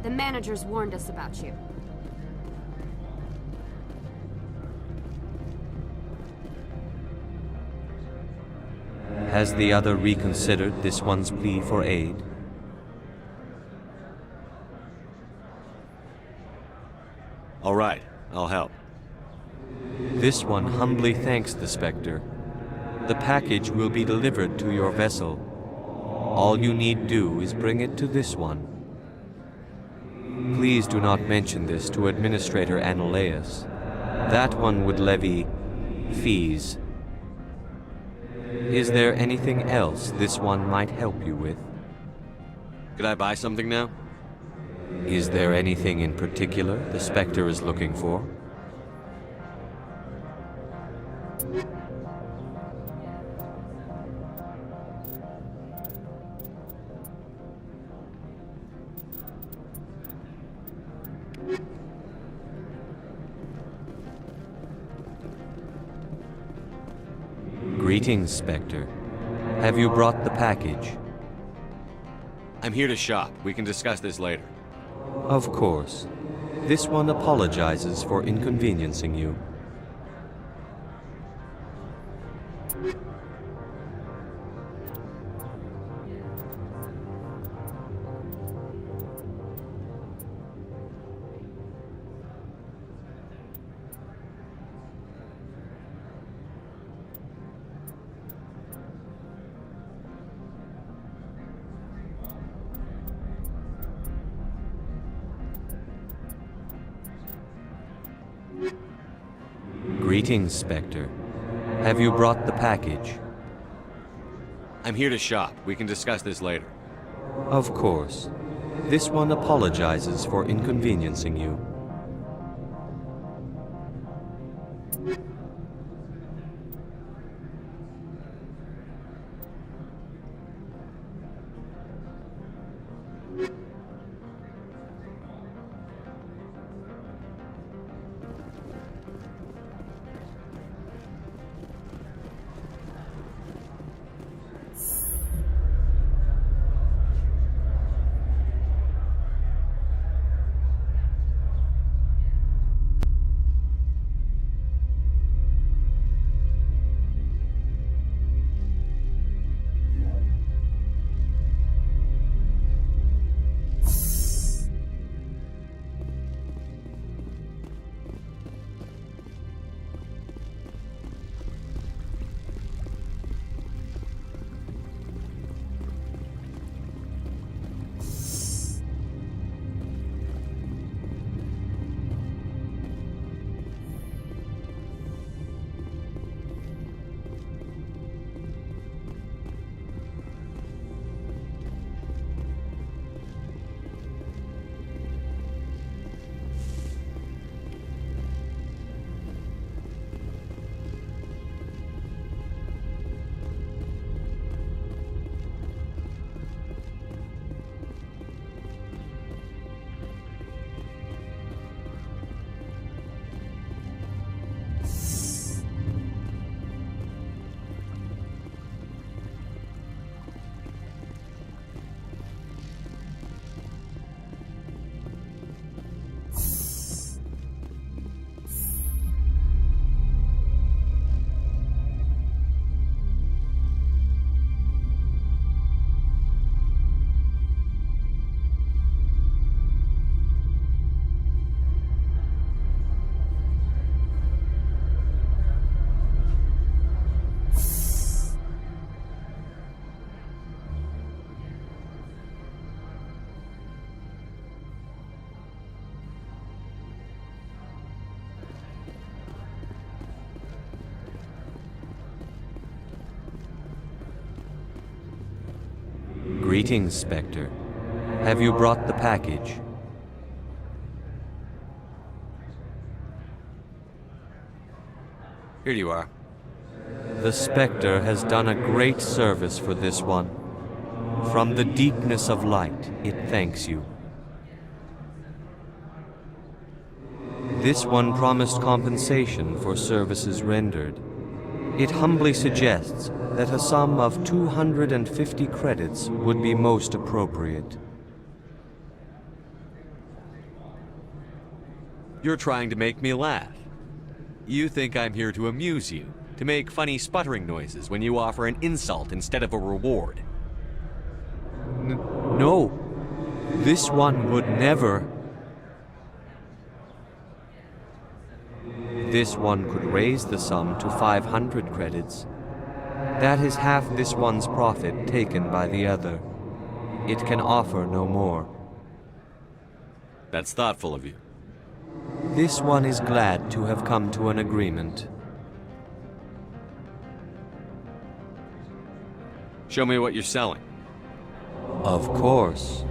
Speaker 2: The managers warned us about you.
Speaker 11: Has the other reconsidered this one's plea for aid?
Speaker 1: All right, I'll help.
Speaker 11: This one humbly thanks the Spectre. The package will be delivered to your vessel. All you need do is bring it to this one. Please do not mention this to Administrator Analaeus. That one would levy fees. Is there anything else this one might help you with?
Speaker 1: Could I buy something now?
Speaker 11: Is there anything in particular the Spectre is looking for? Greetings, Spectre. Have you brought the package?
Speaker 1: I'm here to shop. We can discuss this later.
Speaker 11: Of course. This one apologizes for inconveniencing you. Greetings, Spectre. Have you brought the package?
Speaker 1: I'm here to shop. We can discuss this later.
Speaker 11: Of course. This one apologizes for inconveniencing you. Greetings, Spectre. Have you brought the package?
Speaker 1: Here you are.
Speaker 11: The Spectre has done a great service for this one. From the deepness of light, it thanks you. This one promised compensation for services rendered. It humbly suggests that a sum of 250 credits would be most appropriate.
Speaker 1: You're trying to make me laugh. You think I'm here to amuse you, to make funny sputtering noises when you offer an insult instead of a reward.
Speaker 11: No. This one would never. This one could raise the sum to 500 credits. That is half this one's profit taken by the other. It can offer no more.
Speaker 1: That's thoughtful of you.
Speaker 11: This one is glad to have come to an agreement.
Speaker 1: Show me what you're selling.
Speaker 11: Of course.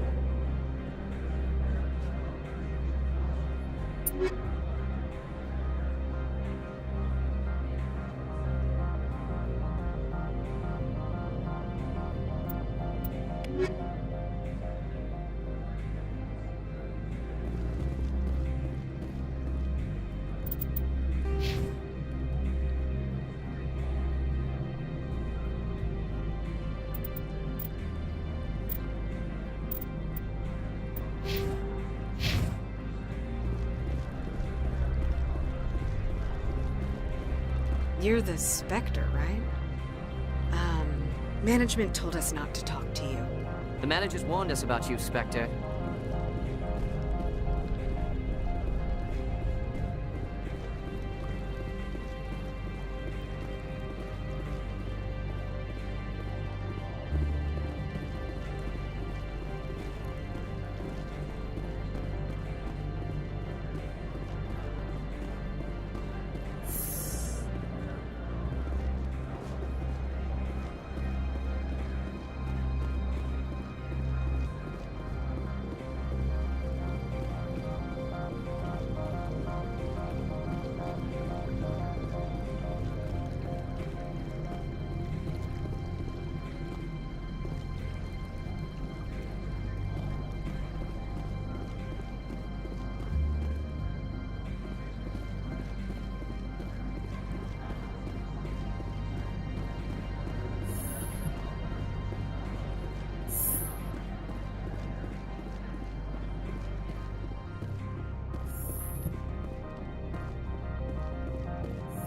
Speaker 3: You're the Spectre, right? Management told us not to talk to you.
Speaker 19: The managers warned us about you, Spectre.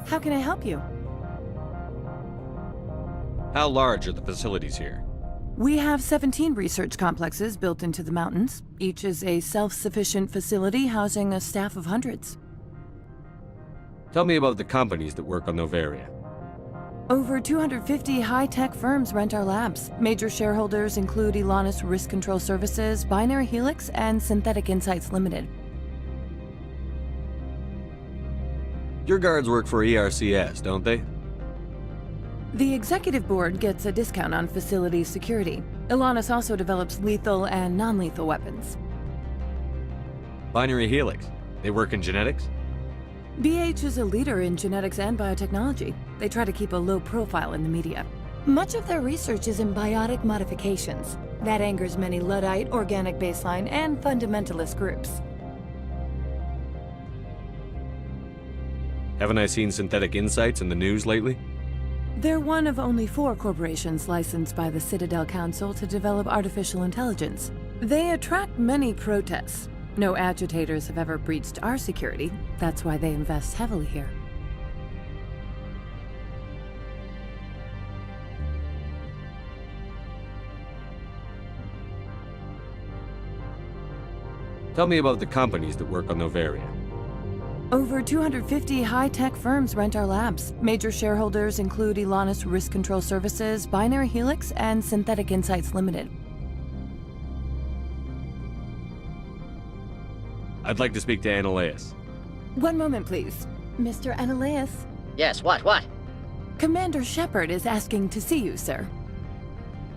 Speaker 3: How can I help you?
Speaker 1: How large are the facilities here?
Speaker 3: We have 17 research complexes built into the mountains. Each is a self-sufficient facility housing a staff of hundreds.
Speaker 1: Tell me about the companies that work on Novaria.
Speaker 3: Over 250 high-tech firms rent our labs. Major shareholders include Elanus Risk Control Services, Binary Helix, and Synthetic Insights Limited.
Speaker 1: Your guards work for ERCS, don't they?
Speaker 3: The executive board gets a discount on facility security. Elanus also develops lethal and non-lethal weapons.
Speaker 1: Binary Helix. They work in genetics?
Speaker 3: BH is a leader in genetics and biotechnology. They try to keep a low profile in the media. Much of their research is in biotic modifications. That angers many Luddite, organic baseline, and fundamentalist groups.
Speaker 1: Haven't I seen Synthetic Insights in the news lately?
Speaker 3: They're one of only 4 corporations licensed by the Citadel Council to develop artificial intelligence. They attract many protests. No agitators have ever breached our security. That's why they invest heavily here.
Speaker 1: Tell me about the companies that work on Novaria.
Speaker 3: Over 250 high-tech firms rent our labs. Major shareholders include Elanus Risk Control Services, Binary Helix, and Synthetic Insights Limited.
Speaker 1: I'd like to speak to Ananias.
Speaker 3: One moment, please. Mr. Ananias?
Speaker 19: Yes, what?
Speaker 3: Commander Shepard is asking to see you, sir.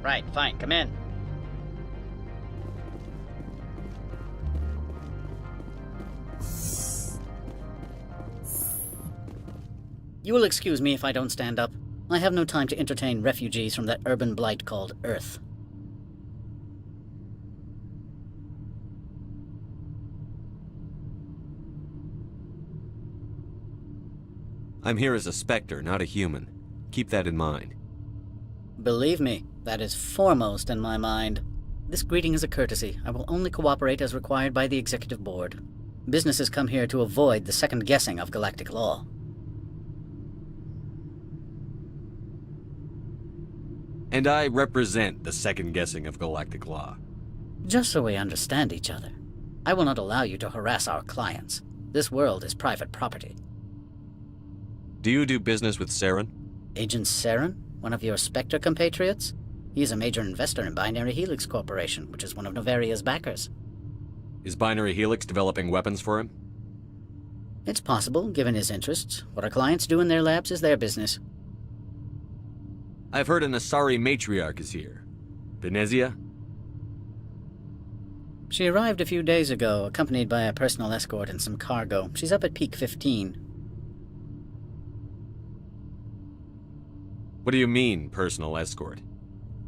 Speaker 19: Right, fine, come in.
Speaker 4: You will excuse me if I don't stand up. I have no time to entertain refugees from that urban blight called Earth.
Speaker 1: I'm here as a Spectre, not a human. Keep that in mind.
Speaker 4: Believe me, that is foremost in my mind. This greeting is a courtesy. I will only cooperate as required by the Executive Board. Businesses come here to avoid the second guessing of galactic law.
Speaker 1: And I represent the second guessing of galactic law.
Speaker 4: Just so we understand each other, I will not allow you to harass our clients. This world is private property.
Speaker 1: Do you do business with Saren?
Speaker 4: Agent Saren? One of your Spectre compatriots? He is a major investor in Binary Helix Corporation, which is one of Novaria's backers.
Speaker 1: Is Binary Helix developing weapons for him?
Speaker 4: It's possible, given his interests. What our clients do in their labs is their business.
Speaker 1: I've heard an Asari matriarch is here. Venezia?
Speaker 4: She arrived a few days ago, accompanied by a personal escort and some cargo. She's up at Peak 15.
Speaker 1: What do you mean, personal escort?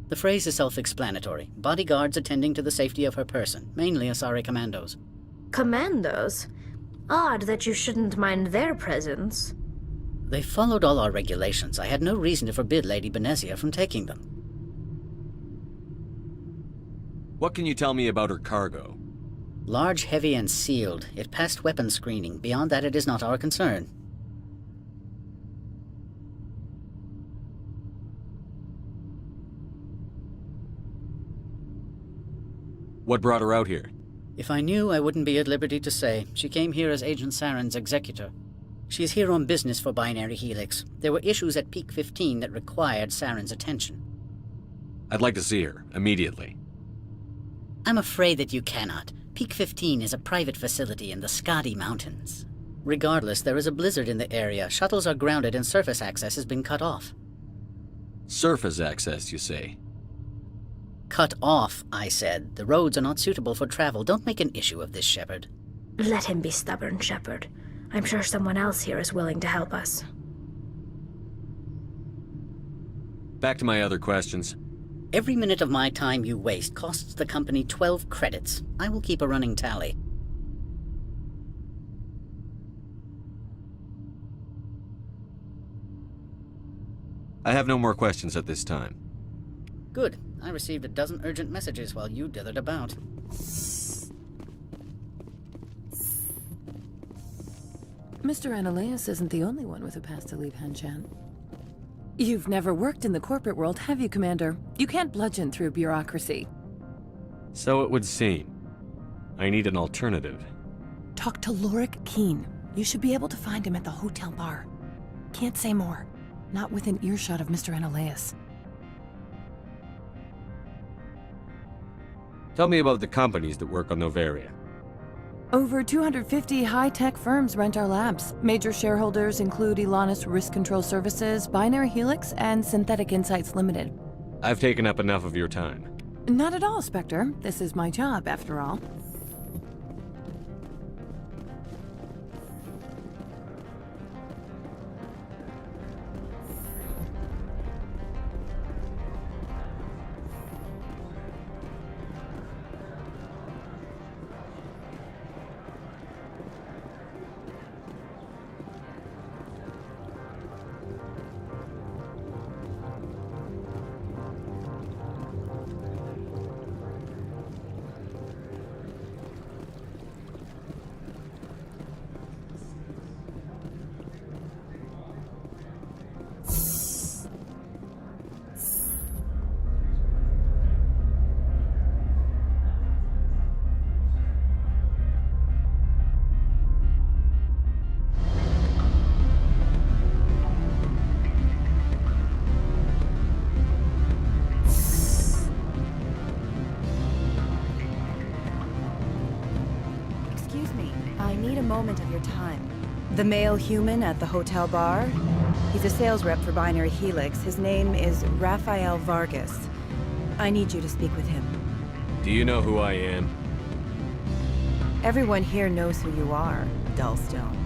Speaker 4: The phrase is self-explanatory. Bodyguards attending to the safety of her person, mainly Asari commandos.
Speaker 22: Commandos? Odd that you shouldn't mind their presence.
Speaker 4: They followed all our regulations. I had no reason to forbid Lady Benezia from taking them.
Speaker 1: What can you tell me about her cargo?
Speaker 4: Large, heavy, and sealed. It passed weapons screening. Beyond that, it is not our concern.
Speaker 1: What brought her out here?
Speaker 4: If I knew, I wouldn't be at liberty to say. She came here as Agent Saren's executor. She is here on business for Binary Helix. There were issues at Peak 15 that required Saren's attention.
Speaker 1: I'd like to see her, immediately.
Speaker 4: I'm afraid that you cannot. Peak 15 is a private facility in the Skadi Mountains. Regardless, there is a blizzard in the area. Shuttles are grounded and surface access has been cut off.
Speaker 1: Surface access, you say?
Speaker 4: Cut off, I said. The roads are not suitable for travel. Don't make an issue of this, Shepard.
Speaker 22: Let him be stubborn, Shepard. I'm sure someone else here is willing to help us.
Speaker 1: Back to my other questions.
Speaker 4: Every minute of my time you waste costs the company 12 credits. I will keep a running tally.
Speaker 1: I have no more questions at this time.
Speaker 4: Good. I received a dozen urgent messages while you dithered about.
Speaker 3: Mr. Ananias isn't the only one with a pass to leave Hanshan. You've never worked in the corporate world, have you, Commander? You can't bludgeon through bureaucracy.
Speaker 1: So it would seem. I need an alternative.
Speaker 3: Talk to Lorik Keen. You should be able to find him at the hotel bar. Can't say more. Not within earshot of Mr. Ananias.
Speaker 1: Tell me about the companies that work on Novaria.
Speaker 3: Over 250 high-tech firms rent our labs. Major shareholders include Elanus Risk Control Services, Binary Helix, and Synthetic Insights Limited.
Speaker 1: I've taken up enough of your time.
Speaker 3: Not at all, Spectre. This is my job, after all.
Speaker 23: Moment of your time. The male human at the hotel bar? He's a sales rep for Binary Helix. His name is Rafael Vargas. I need you to speak with him.
Speaker 1: Do you know who I am?
Speaker 23: Everyone here knows who you are, Dullstone.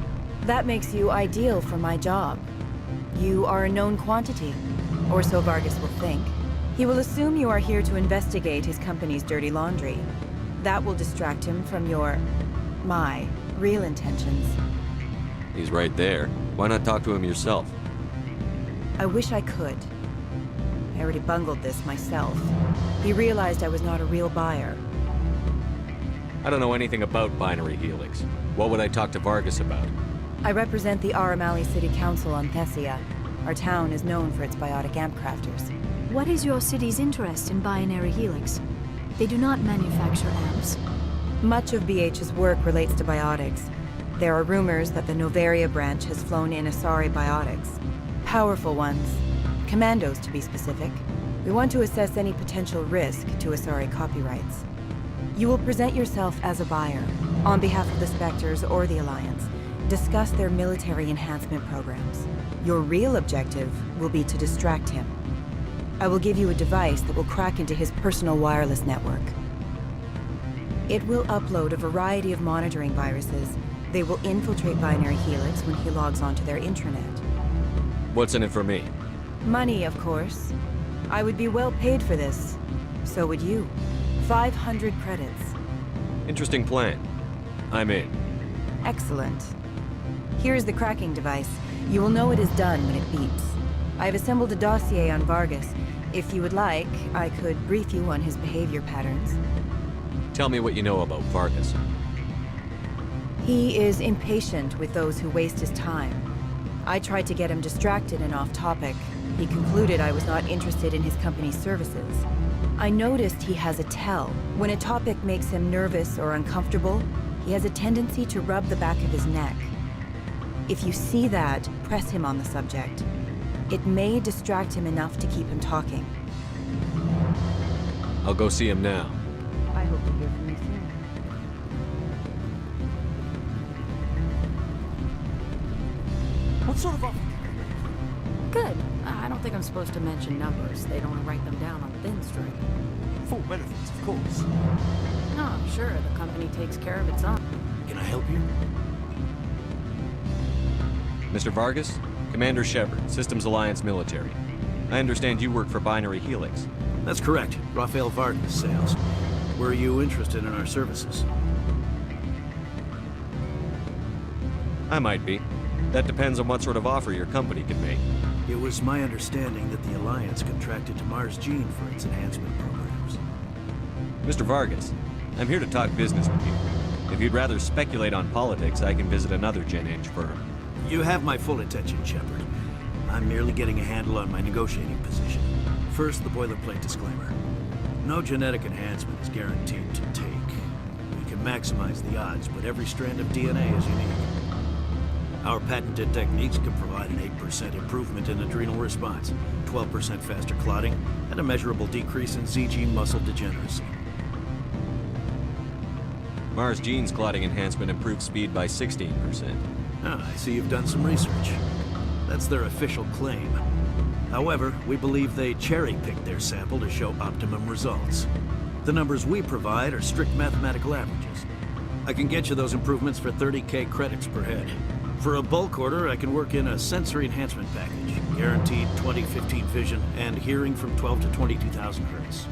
Speaker 23: That makes you ideal for my job. You are a known quantity, or so Vargas will think. He will assume you are here to investigate his company's dirty laundry. That will distract him from my real intentions.
Speaker 1: He's right there. Why not talk to him yourself?
Speaker 23: I wish I could. I already bungled this myself. He realized I was not a real buyer.
Speaker 1: I don't know anything about Binary Helix. What would I talk to Vargas about?
Speaker 23: I represent the Aramali City Council on Thessia. Our town is known for its biotic amp crafters.
Speaker 12: What is your city's interest in Binary Helix? They do not manufacture amps.
Speaker 23: Much of BH's work relates to biotics. There are rumors that the Novaria branch has flown in Asari biotics. Powerful ones. Commandos, to be specific. We want to assess any potential risk to Asari copyrights. You will present yourself as a buyer, on behalf of the Spectres or the Alliance. Discuss their military enhancement programs. Your real objective will be to distract him. I will give you a device that will crack into his personal wireless network. It will upload a variety of monitoring viruses. They will infiltrate Binary Helix when he logs onto their intranet.
Speaker 1: What's in it for me?
Speaker 23: Money, of course. I would be well paid for this. So would you. 500 credits.
Speaker 1: Interesting plan. I'm in.
Speaker 23: Excellent. Here's the cracking device. You will know it is done when it beeps. I have assembled a dossier on Vargas. If you would like, I could brief you on his behavior patterns.
Speaker 1: Tell me what you know about Vargas.
Speaker 23: He is impatient with those who waste his time. I tried to get him distracted and off topic. He concluded I was not interested in his company's services. I noticed he has a tell. When a topic makes him nervous or uncomfortable, he has a tendency to rub the back of his neck. If you see that, press him on the subject. It may distract him enough to keep him talking.
Speaker 1: I'll go see him now.
Speaker 23: I hope to hear from you soon.
Speaker 7: What sort of offer?
Speaker 14: Good. I don't think I'm supposed to mention numbers. They'd only write them down on thin string.
Speaker 7: Full benefits, of course.
Speaker 14: No, I'm sure the company takes care of its own.
Speaker 7: Can I help you?
Speaker 1: Mr. Vargas? Commander Shepard, Systems Alliance Military. I understand you work for Binary Helix.
Speaker 7: That's correct. Rafael Vargas, sales. Were you interested in our services?
Speaker 1: I might be. That depends on what sort of offer your company can make.
Speaker 7: It was my understanding that the Alliance contracted to Mars Gene for its enhancement programs.
Speaker 1: Mr. Vargas, I'm here to talk business with you. If you'd rather speculate on politics, I can visit another Gen Eng firm.
Speaker 7: You have my full attention, Shepard. I'm merely getting a handle on my negotiating position. First, the boilerplate disclaimer. No genetic enhancement is guaranteed to take. We can maximize the odds, but every strand of DNA is unique. Our patented techniques can provide an 8% improvement in adrenal response, 12% faster clotting, and a measurable decrease in Z-gene muscle degeneracy.
Speaker 1: Mars Gene's clotting enhancement improves speed by 16%.
Speaker 7: Ah, I see you've done some research. That's their official claim. However, we believe they cherry-picked their sample to show optimum results. The numbers we provide are strict mathematical averages. I can get you those improvements for 30K credits per head. For a bulk order, I can work in a sensory enhancement package, guaranteed 20/15 vision, and hearing from 12 to 22,000 hertz.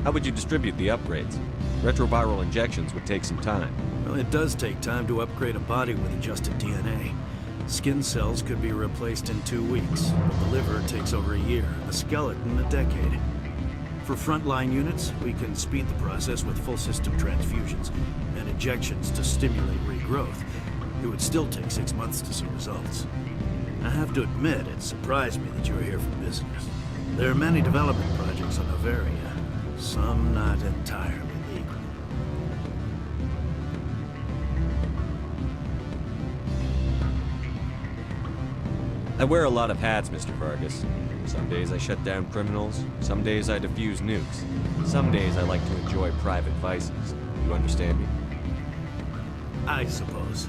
Speaker 1: How would you distribute the upgrades? Retroviral injections would take some time.
Speaker 7: Well, it does take time to upgrade a body with adjusted DNA. Skin cells could be replaced in 2 weeks, but the liver takes over a year, the skeleton a decade. For frontline units, we can speed the process with full system transfusions and injections to stimulate regrowth. It would still take 6 months to see results. I have to admit, it surprised me that you were here for business. There are many development projects on Novaria, some not entirely legal.
Speaker 1: I wear a lot of hats, Mr. Vargas. Some days I shut down criminals, some days I defuse nukes. Some days I like to enjoy private vices. You understand me?
Speaker 7: I suppose.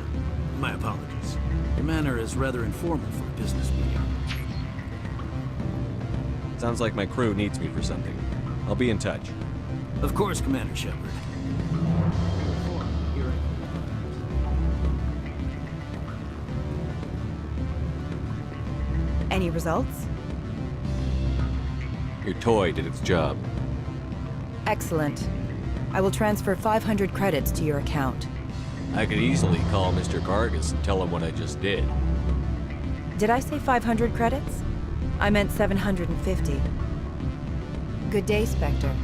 Speaker 7: My apologies. Your manner is rather informal for a business meeting.
Speaker 1: Sounds like my crew needs me for something. I'll be in touch.
Speaker 7: Of course, Commander Shepard.
Speaker 23: Any results?
Speaker 1: Your toy did its job.
Speaker 23: Excellent. I will transfer 500 credits to your account.
Speaker 1: I could easily call Mr. Vargas and tell him what I just did.
Speaker 23: Did I say 500 credits? I meant 750. Good day, Spectre.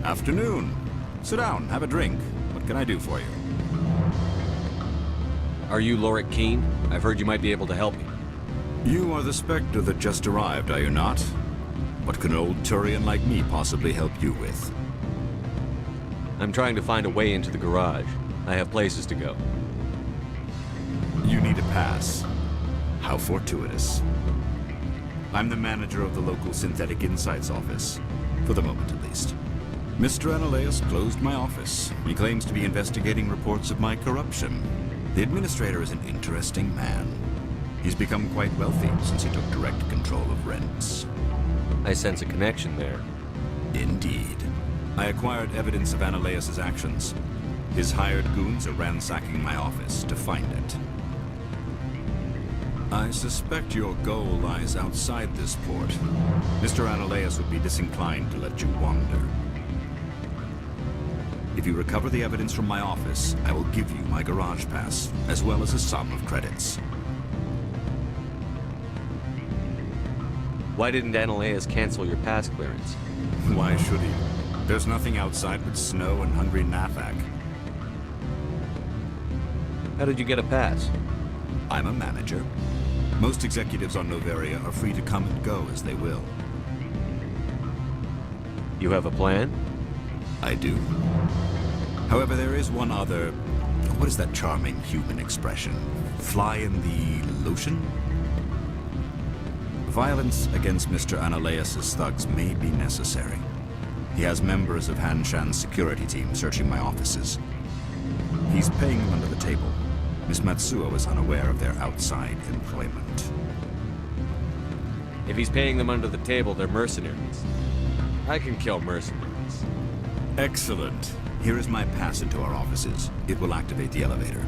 Speaker 10: Afternoon. Sit down, have a drink. What can I do for you?
Speaker 1: Are you Lorik Keene? I've heard you might be able to help me.
Speaker 10: You are the Spectre that just arrived, are you not? What can an old Turian like me possibly help you with?
Speaker 1: I'm trying to find a way into the garage. I have places to go.
Speaker 10: You need a pass. How fortuitous. I'm the manager of the local Synthetic Insights office. For the moment, at least. Mr. Analeas closed my office. He claims to be investigating reports of my corruption. The administrator is an interesting man. He's become quite wealthy since he took direct control of rents.
Speaker 1: I sense a connection there.
Speaker 10: Indeed. I acquired evidence of Analeas' actions. His hired goons are ransacking my office to find it. I suspect your goal lies outside this port. Mr. Analeas would be disinclined to let you wander. If you recover the evidence from my office, I will give you my garage pass, as well as a sum of credits.
Speaker 1: Why didn't Analeas cancel your pass clearance?
Speaker 10: Why should he? There's nothing outside but snow and hungry Nathak.
Speaker 1: How did you get a pass?
Speaker 10: I'm a manager. Most executives on Noveria are free to come and go as they will.
Speaker 1: You have a plan?
Speaker 10: I do. However, there is one other... What is that charming human expression? Fly in the lotion? Violence against Mr. Analeas' thugs may be necessary. He has members of Han Shan's security team searching my offices. He's paying them under the table. Miss Matsuo is unaware of their outside employment.
Speaker 1: If he's paying them under the table, they're mercenaries. I can kill mercenaries.
Speaker 10: Excellent. Here is my pass into our offices. It will activate the elevator.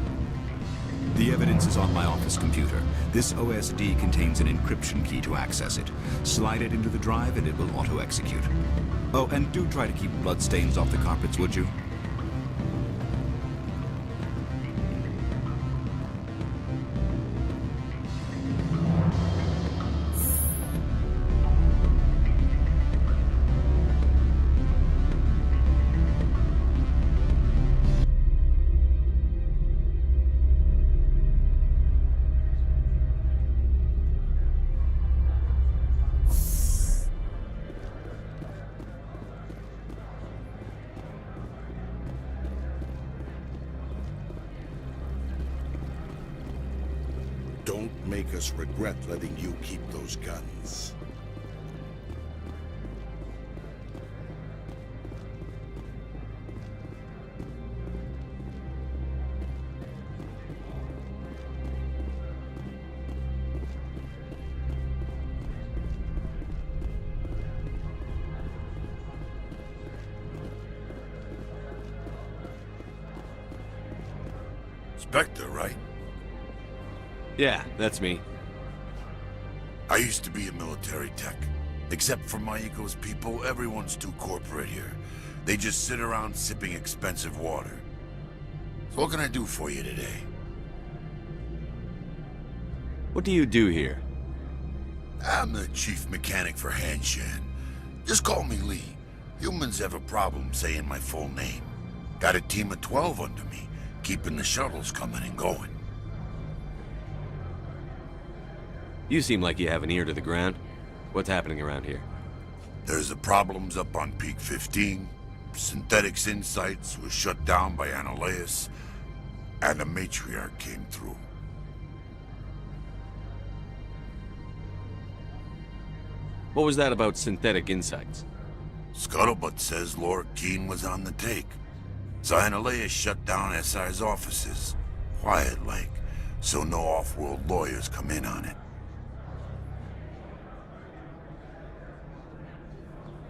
Speaker 10: The evidence is on my office computer. This OSD contains an encryption key to access it. Slide it into the drive and it will auto-execute. Oh, and do try to keep bloodstains off the carpets, would you?
Speaker 5: Don't make us regret letting you keep those guns. Spectre, right?
Speaker 1: Yeah, that's me.
Speaker 5: I used to be a military tech. Except for Maiko's people, everyone's too corporate here. They just sit around sipping expensive water. So what can I do for you today?
Speaker 1: What do you do here?
Speaker 5: I'm the chief mechanic for Han Shan. Just call me Lee. Humans have a problem saying my full name. Got a team of 12 under me, keeping the shuttles coming and going.
Speaker 1: You seem like you have an ear to the ground. What's happening around here?
Speaker 5: There's the problems up on Peak 15. Synthetic Insights was shut down by Analeas, and the matriarch came through.
Speaker 1: What was that about Synthetic Insights?
Speaker 5: Scuttlebutt says Lorik Keene was on the take. So Analea shut down SI's offices. Quiet like, so no off-world lawyers come in on it.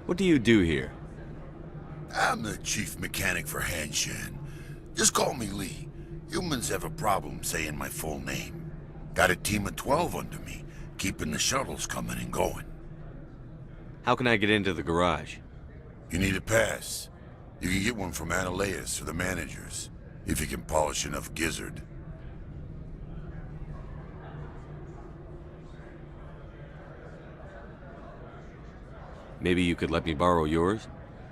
Speaker 1: What do you do here?
Speaker 5: I'm the chief mechanic for Hanshan. Just call me Lee. Humans have a problem saying my full name. Got a team of 12 under me, keeping the shuttles coming and going.
Speaker 1: How can I get into the garage?
Speaker 5: You need a pass. You can get one from Analeas or the managers, if you can polish enough gizzard.
Speaker 1: Maybe you could let me borrow yours?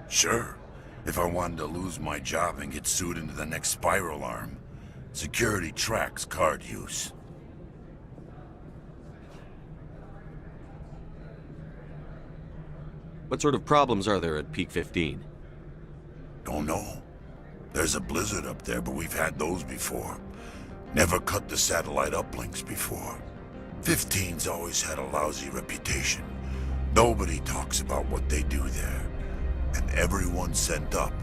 Speaker 5: Sure. If I wanted to lose my job and get sued into the next spiral arm. Security tracks card use.
Speaker 1: What sort of problems are there at Peak 15?
Speaker 5: Don't know. There's a blizzard up there, but we've had those before. Never cut the satellite uplinks before. 15's always had a lousy reputation. Nobody talks about what they do there. And everyone sent up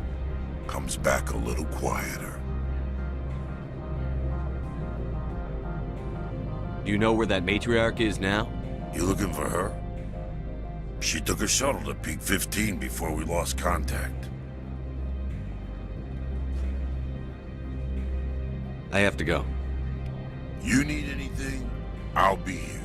Speaker 5: comes back a little quieter.
Speaker 1: Do you know where that matriarch is now?
Speaker 5: You looking for her? She took a shuttle to Peak 15 before we lost contact.
Speaker 1: I have to go.
Speaker 5: You need anything? I'll be here.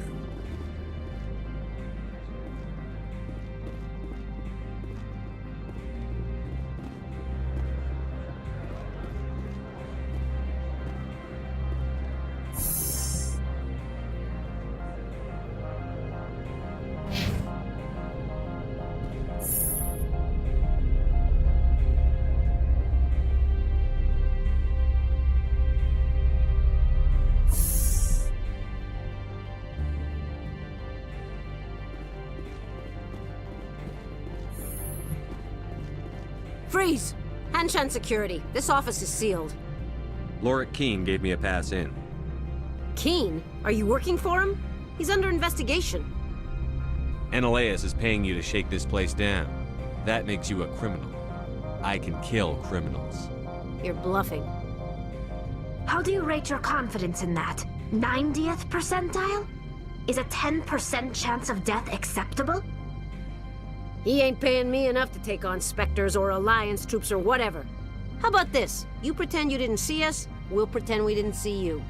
Speaker 2: Freeze! Hanshan security. This office is sealed.
Speaker 1: Lorik Keene gave me a pass in.
Speaker 2: Keene? Are you working for him? He's under investigation.
Speaker 1: Analeas is paying you to shake this place down. That makes you a criminal. I can kill criminals.
Speaker 2: You're bluffing.
Speaker 22: How do you rate your confidence in that? 90th percentile? Is a 10% chance of death acceptable?
Speaker 2: He ain't paying me enough to take on Spectres or Alliance troops or whatever. How about this? You pretend you didn't see us, we'll pretend we didn't see you.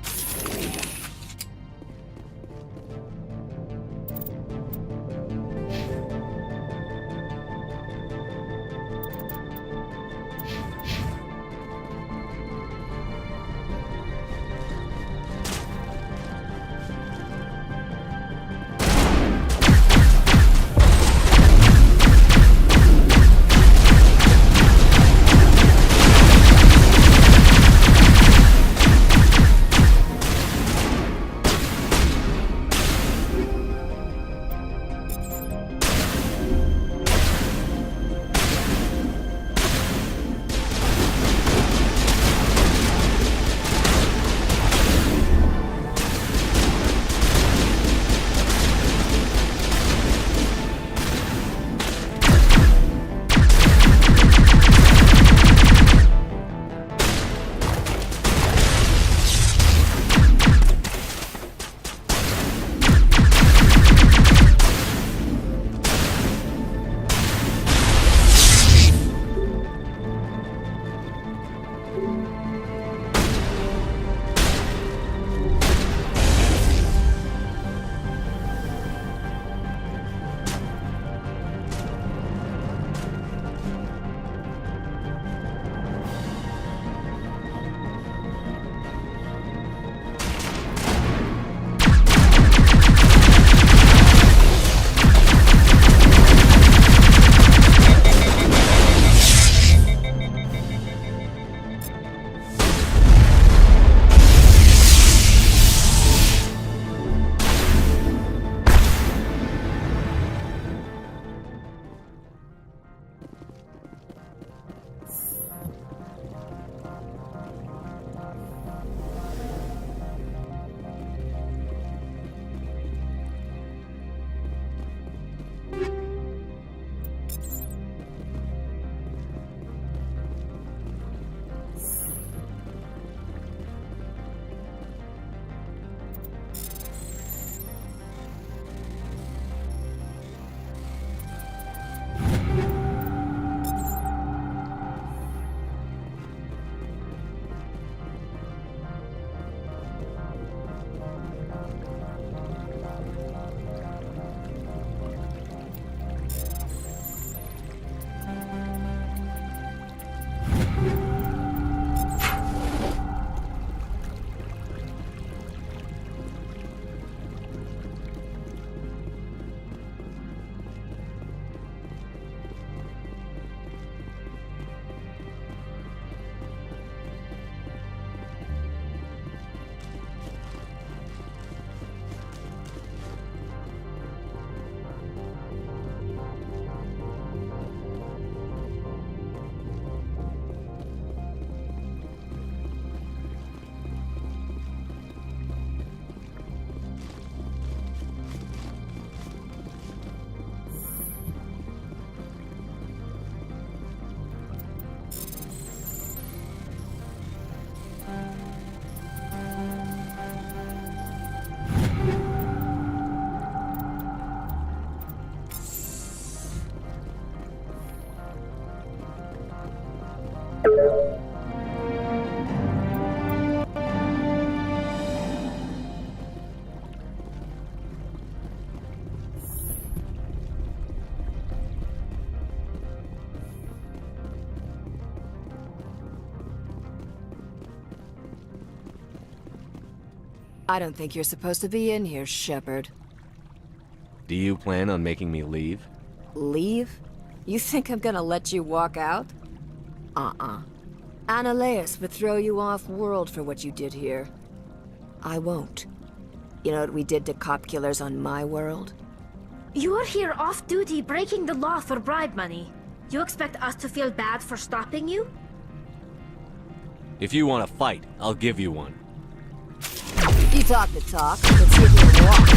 Speaker 20: I don't think you're supposed to be in here, Shepard.
Speaker 1: Do you plan on making me leave?
Speaker 20: Leave? You think I'm gonna let you walk out? Annaleus would throw you off-world for what you did here. I won't. You know what we did to cop killers on my world?
Speaker 22: You're here off-duty breaking the law for bribe money. You expect us to feel bad for stopping you?
Speaker 1: If you want to fight, I'll give you one.
Speaker 20: You talk the talk, let's see if you can walk.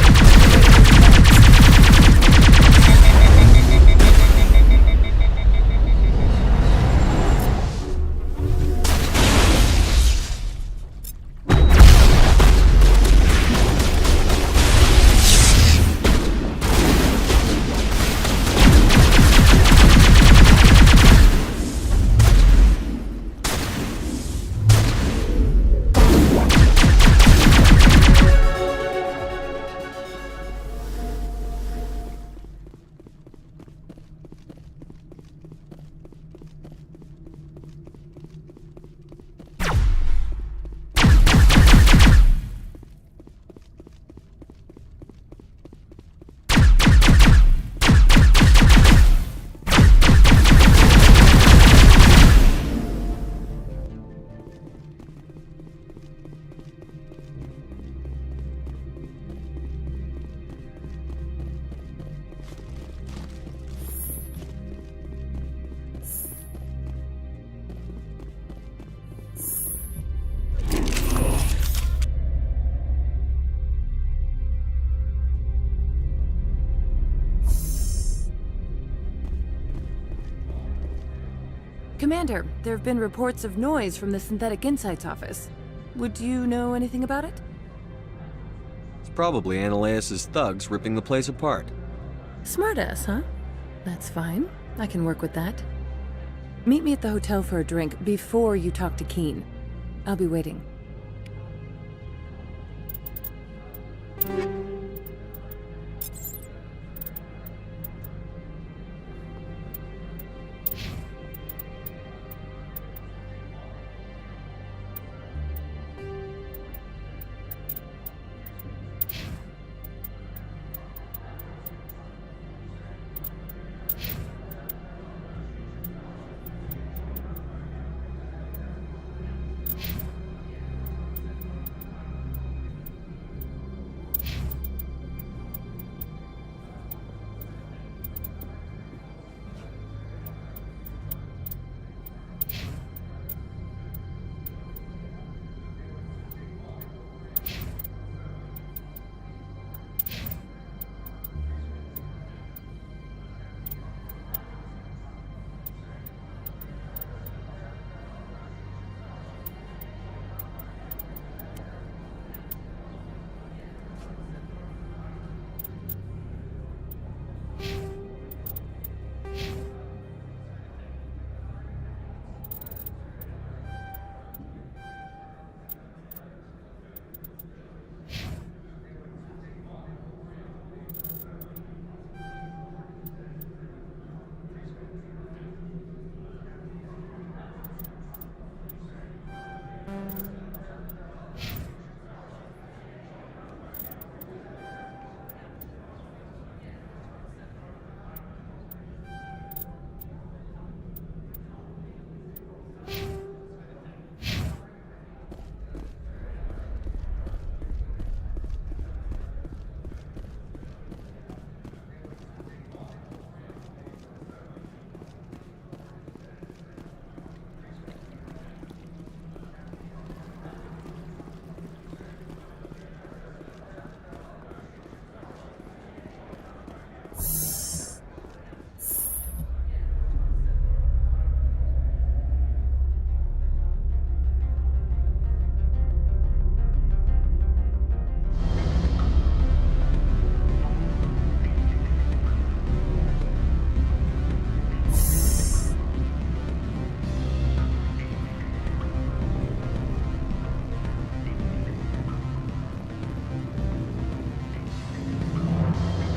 Speaker 3: Commander, there have been reports of noise from the Synthetic Insights office. Would you know anything about it?
Speaker 1: It's probably Annaleus' thugs ripping the place apart.
Speaker 3: Smartass, huh? That's fine. I can work with that. Meet me at the hotel for a drink before you talk to Keen. I'll be waiting.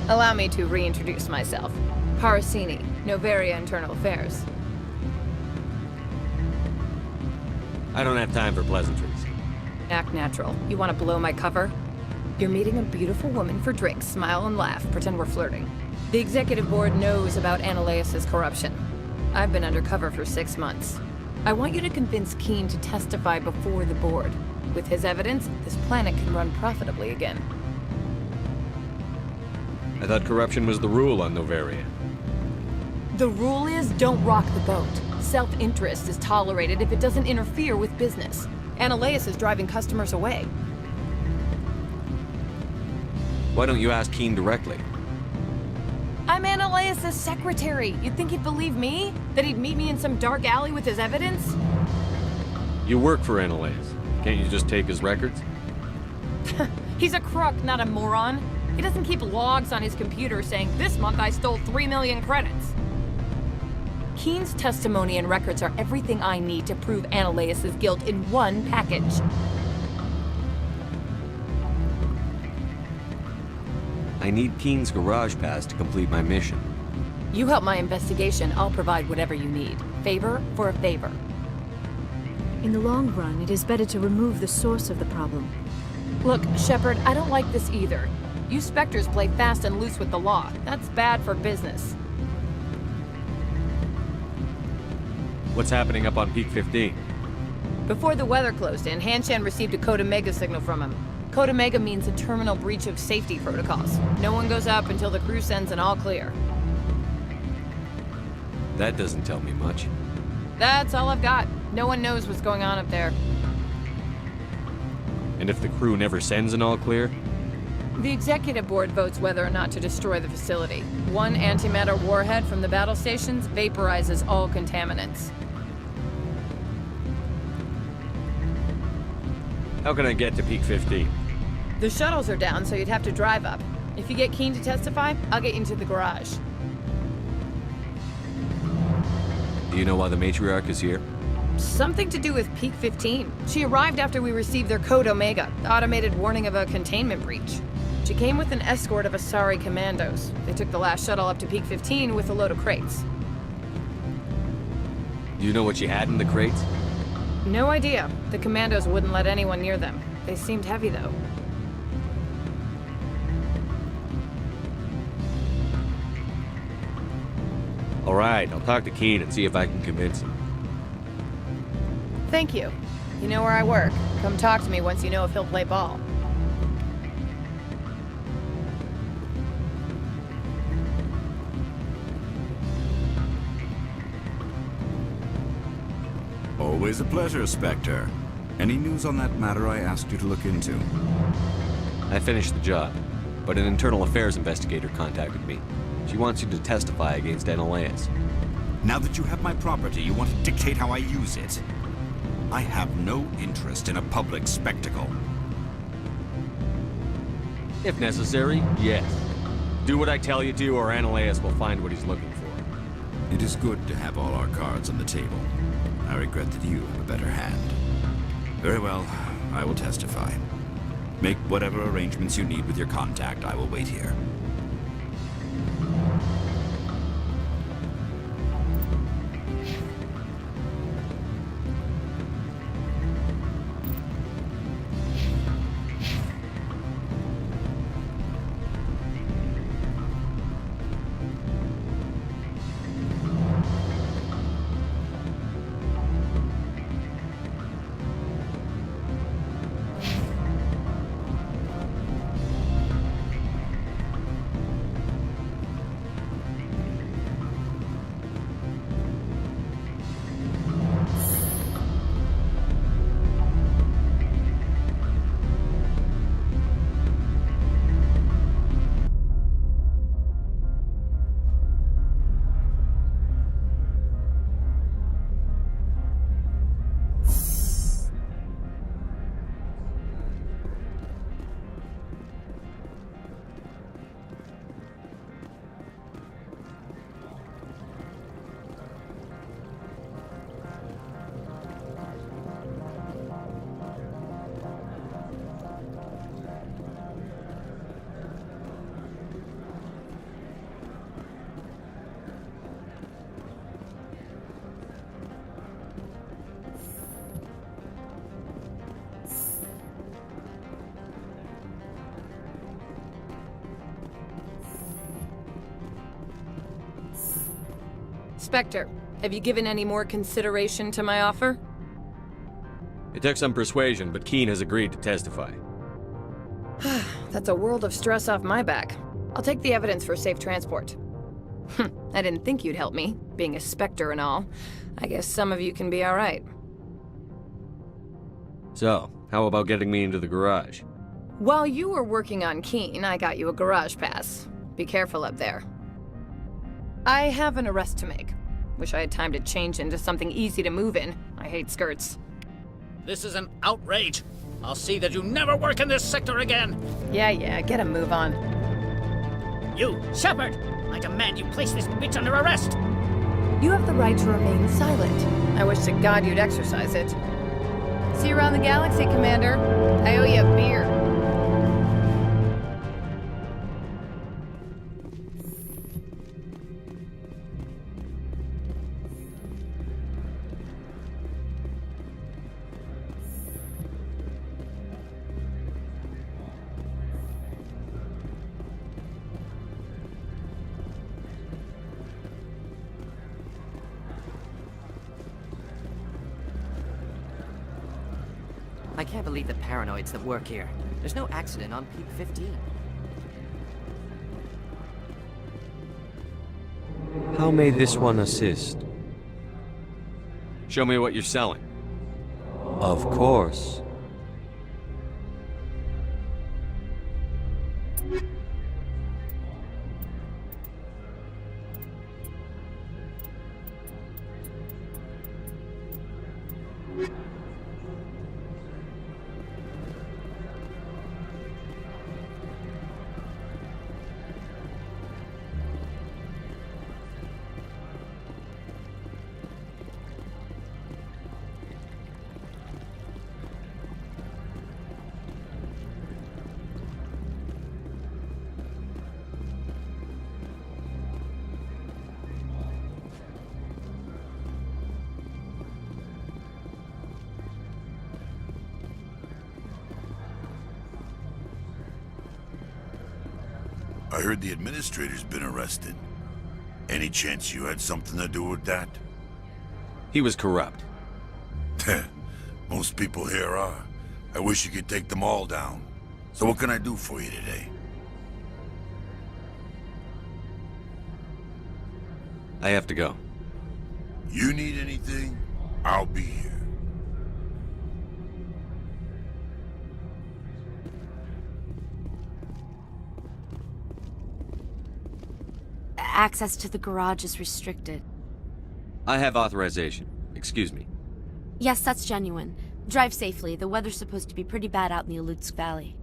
Speaker 18: Allow me to reintroduce myself. Parasini, Novaria Internal Affairs.
Speaker 1: I don't have time for pleasantries.
Speaker 18: Act natural. You want to blow my cover? You're meeting a beautiful woman for drinks. Smile and laugh. Pretend we're flirting. The executive board knows about Analeus' corruption. I've been undercover for 6 months. I want you to convince Keen to testify before the board. With his evidence, this planet can run profitably again.
Speaker 1: I thought corruption was the rule on Noveria.
Speaker 18: The rule is don't rock the boat. Self-interest is tolerated if it doesn't interfere with business. Analeus is driving customers away.
Speaker 1: Why don't you ask Keen directly?
Speaker 18: I'm Analeus' secretary. You'd think he'd believe me? That he'd meet me in some dark alley with his evidence?
Speaker 1: You work for Analeus. Can't you just take his records?
Speaker 18: He's a crook, not a moron. He doesn't keep logs on his computer saying, this month I stole 3 million credits. Keen's testimony and records are everything I need to prove Analeus' guilt in one package.
Speaker 1: I need Keen's garage pass to complete my mission.
Speaker 18: You help my investigation, I'll provide whatever you need. Favor for a favor.
Speaker 12: In the long run, it is better to remove the source of the problem.
Speaker 18: Look, Shepard, I don't like this either. You Spectres play fast and loose with the law. That's bad for business.
Speaker 1: What's happening up on Peak 15?
Speaker 18: Before the weather closed in, Hanshan received a Code Omega signal from him. Code Omega means a terminal breach of safety protocols. No one goes up until the crew sends an all clear.
Speaker 1: That doesn't tell me much.
Speaker 18: That's all I've got. No one knows what's going on up there.
Speaker 1: And if the crew never sends an all clear?
Speaker 18: The executive board votes whether or not to destroy the facility. One antimatter warhead from the battle stations vaporizes all contaminants.
Speaker 1: How can I get to Peak 15?
Speaker 18: The shuttles are down, so you'd have to drive up. If you get Keen to testify, I'll get you into the garage.
Speaker 1: Do you know why the matriarch is here?
Speaker 18: Something to do with Peak 15. She arrived after we received their Code Omega, the automated warning of a containment breach. She came with an escort of Asari commandos. They took the last shuttle up to Peak 15 with a load of crates.
Speaker 1: Do you know what she had in the crates?
Speaker 18: No idea. The commandos wouldn't let anyone near them. They seemed heavy, though.
Speaker 1: All right, I'll talk to Keen and see if I can convince him.
Speaker 18: Thank you. You know where I work. Come talk to me once you know if he'll play ball.
Speaker 10: Always a pleasure, Spectre. Any news on that matter I asked you to look into?
Speaker 1: I finished the job, but an internal affairs investigator contacted me. She wants you to testify against Analeus.
Speaker 10: Now that you have my property, you want to dictate how I use it. I have no interest in a public spectacle.
Speaker 1: If necessary, yes. Do what I tell you to, or Analeus will find what he's looking for.
Speaker 10: It is good to have all our cards on the table. I regret that you have a better hand. Very well, I will testify. Make whatever arrangements you need with your contact. I will wait here.
Speaker 18: Spectre, have you given any more consideration to my offer?
Speaker 1: It took some persuasion, but Keen has agreed to testify.
Speaker 18: That's a world of stress off my back. I'll take the evidence for safe transport. I didn't think you'd help me, being a Spectre and all. I guess some of you can be alright.
Speaker 1: So, how about getting me into the garage?
Speaker 18: While you were working on Keen, I got you a garage pass. Be careful up there. I have an arrest to make. Wish I had time to change into something easy to move in. I hate skirts.
Speaker 4: This is an outrage. I'll see that you never work in this sector again.
Speaker 18: Yeah, get a move on.
Speaker 4: You, Shepard! I demand you place this bitch under arrest!
Speaker 18: You have the right to remain silent. I wish to God you'd exercise it. See you around the galaxy, Commander. I owe you a beer.
Speaker 19: I can't believe the paranoids that work here. There's no accident on peak 15.
Speaker 11: How may this one assist?
Speaker 1: Show me what you're selling.
Speaker 11: Of course.
Speaker 5: I heard the administrator's been arrested. Any chance you had something to do with that?
Speaker 1: He was corrupt.
Speaker 5: Most people here are. I wish you could take them all down. So what can I do for you today?
Speaker 1: I have to go.
Speaker 5: You need anything? I'll be here.
Speaker 21: Access to the garage is restricted.
Speaker 1: I have authorization. Excuse me.
Speaker 21: Yes, that's genuine. Drive safely. The weather's supposed to be pretty bad out in the Alutsk Valley.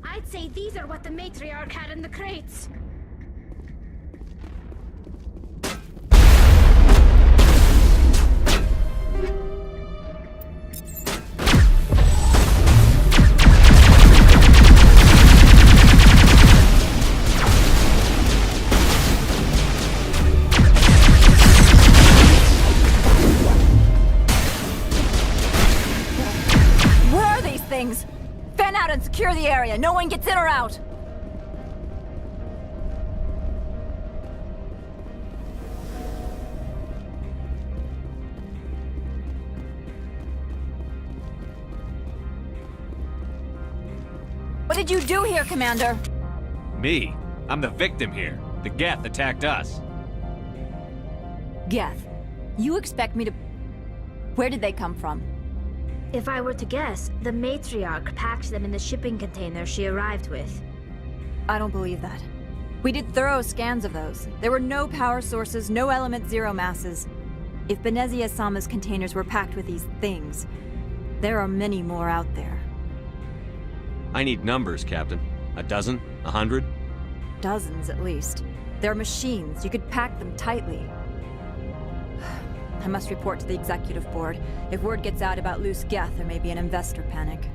Speaker 22: I'd say these are what the matriarch had in the crates.
Speaker 21: Where are these things? Fan out and secure the area. No one gets in or out. What did you do here, Commander?
Speaker 1: Me? I'm the victim here. The Geth attacked us.
Speaker 21: Geth, you expect me to... Where did they come from?
Speaker 22: If I were to guess, the matriarch packed them in the shipping container she arrived with.
Speaker 21: I don't believe that. We did thorough scans of those. There were no power sources, no element zero masses. If Benezia Sama's containers were packed with these things, there are many more out there.
Speaker 1: I need numbers, Captain. A dozen? 100?
Speaker 21: Dozens, at least. They're machines. You could pack them tightly. I must report to the executive board. If word gets out about loose Geth, there may be an investor panic.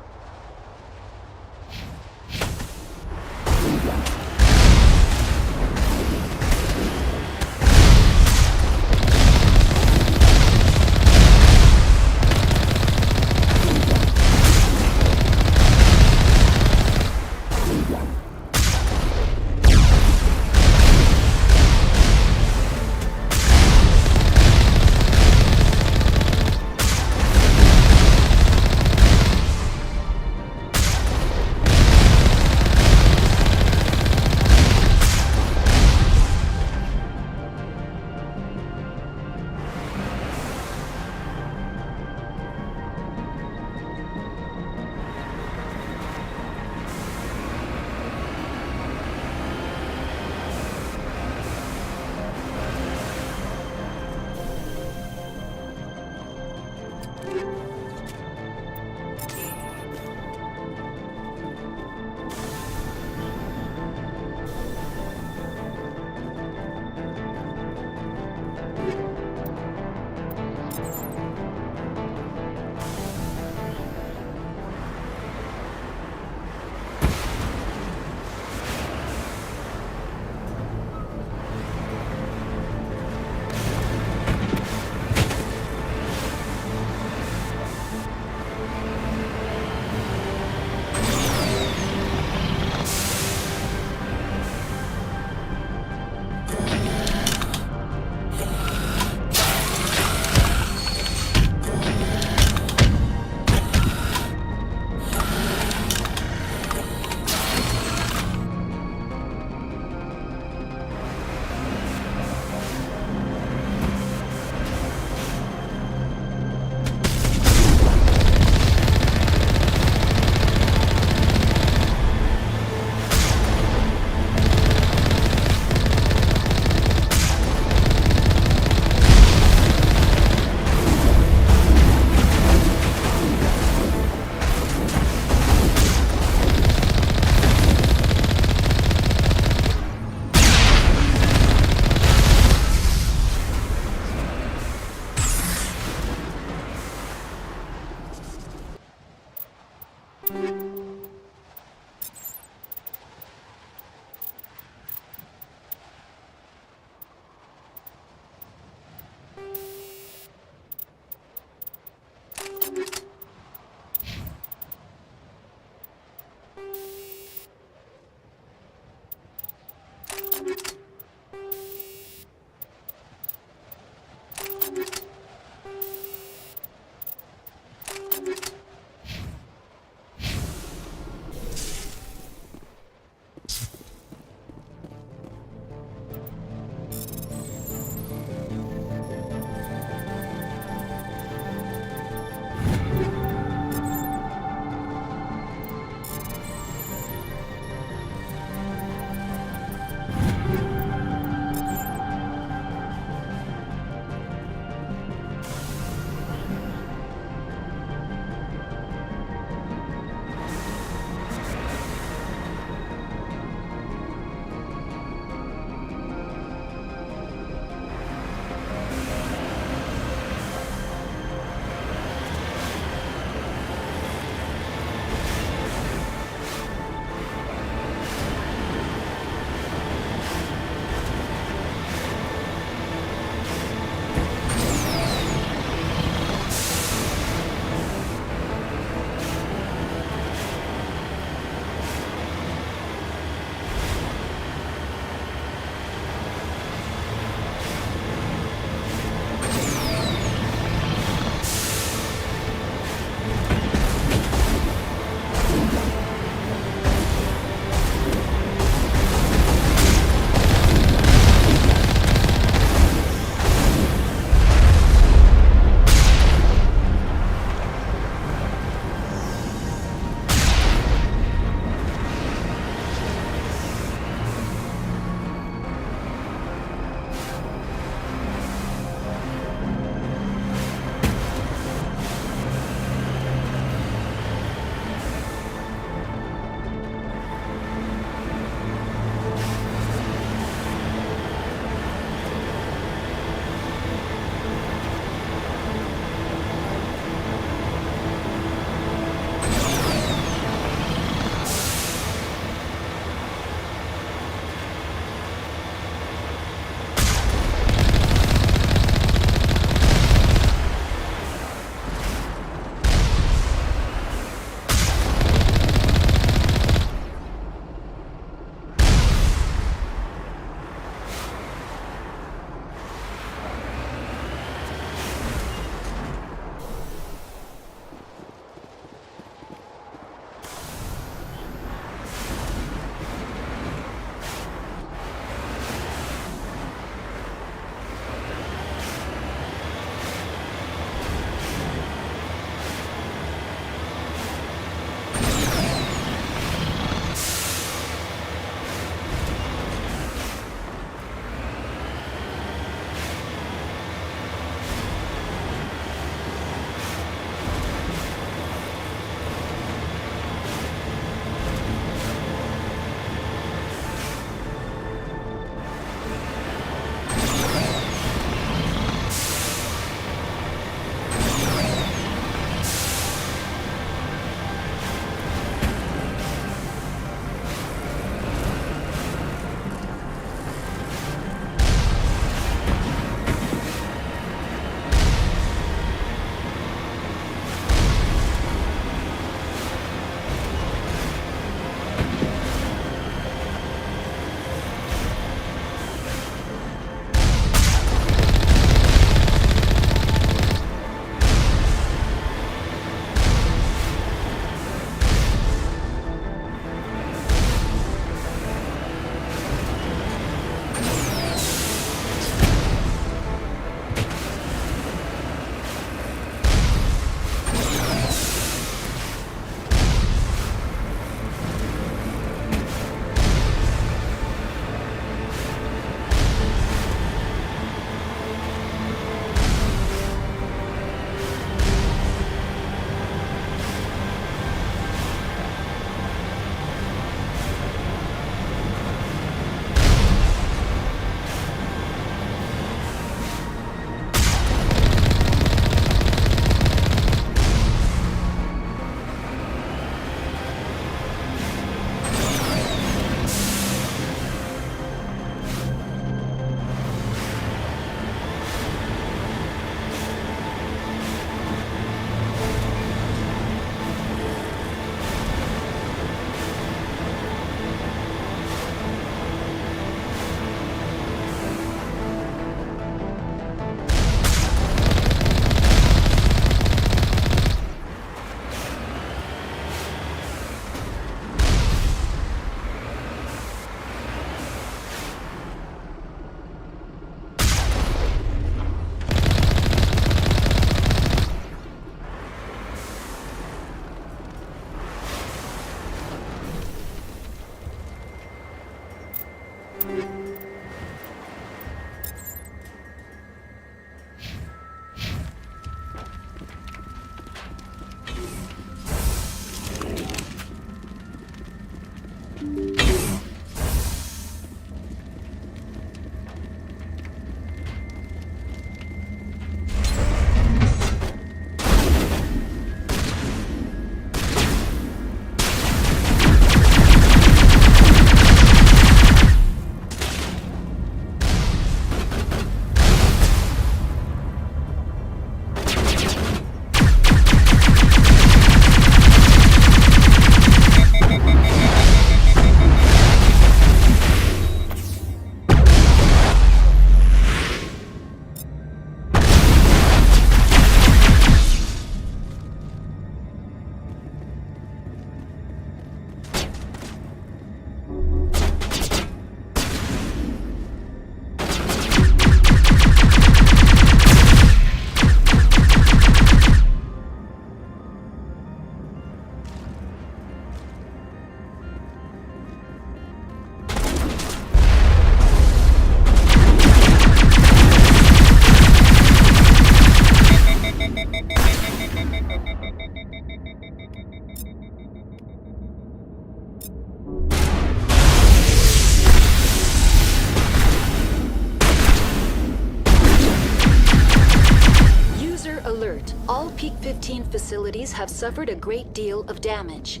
Speaker 8: alert. All Peak 15 facilities have suffered a great deal of damage.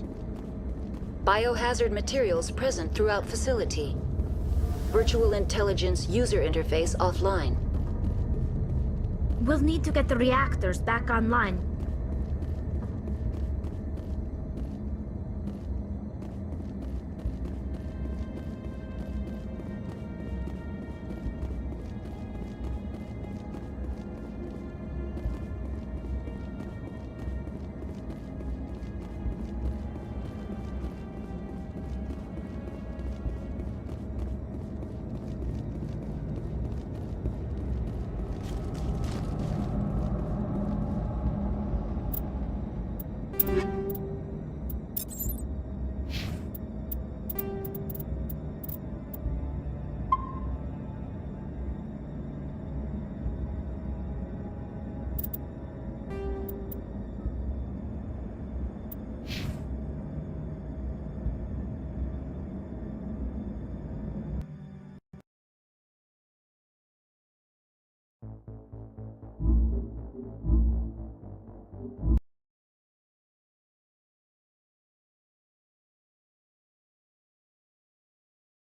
Speaker 8: Biohazard materials present throughout facility. Virtual intelligence user interface offline.
Speaker 22: We'll need to get the reactors back online.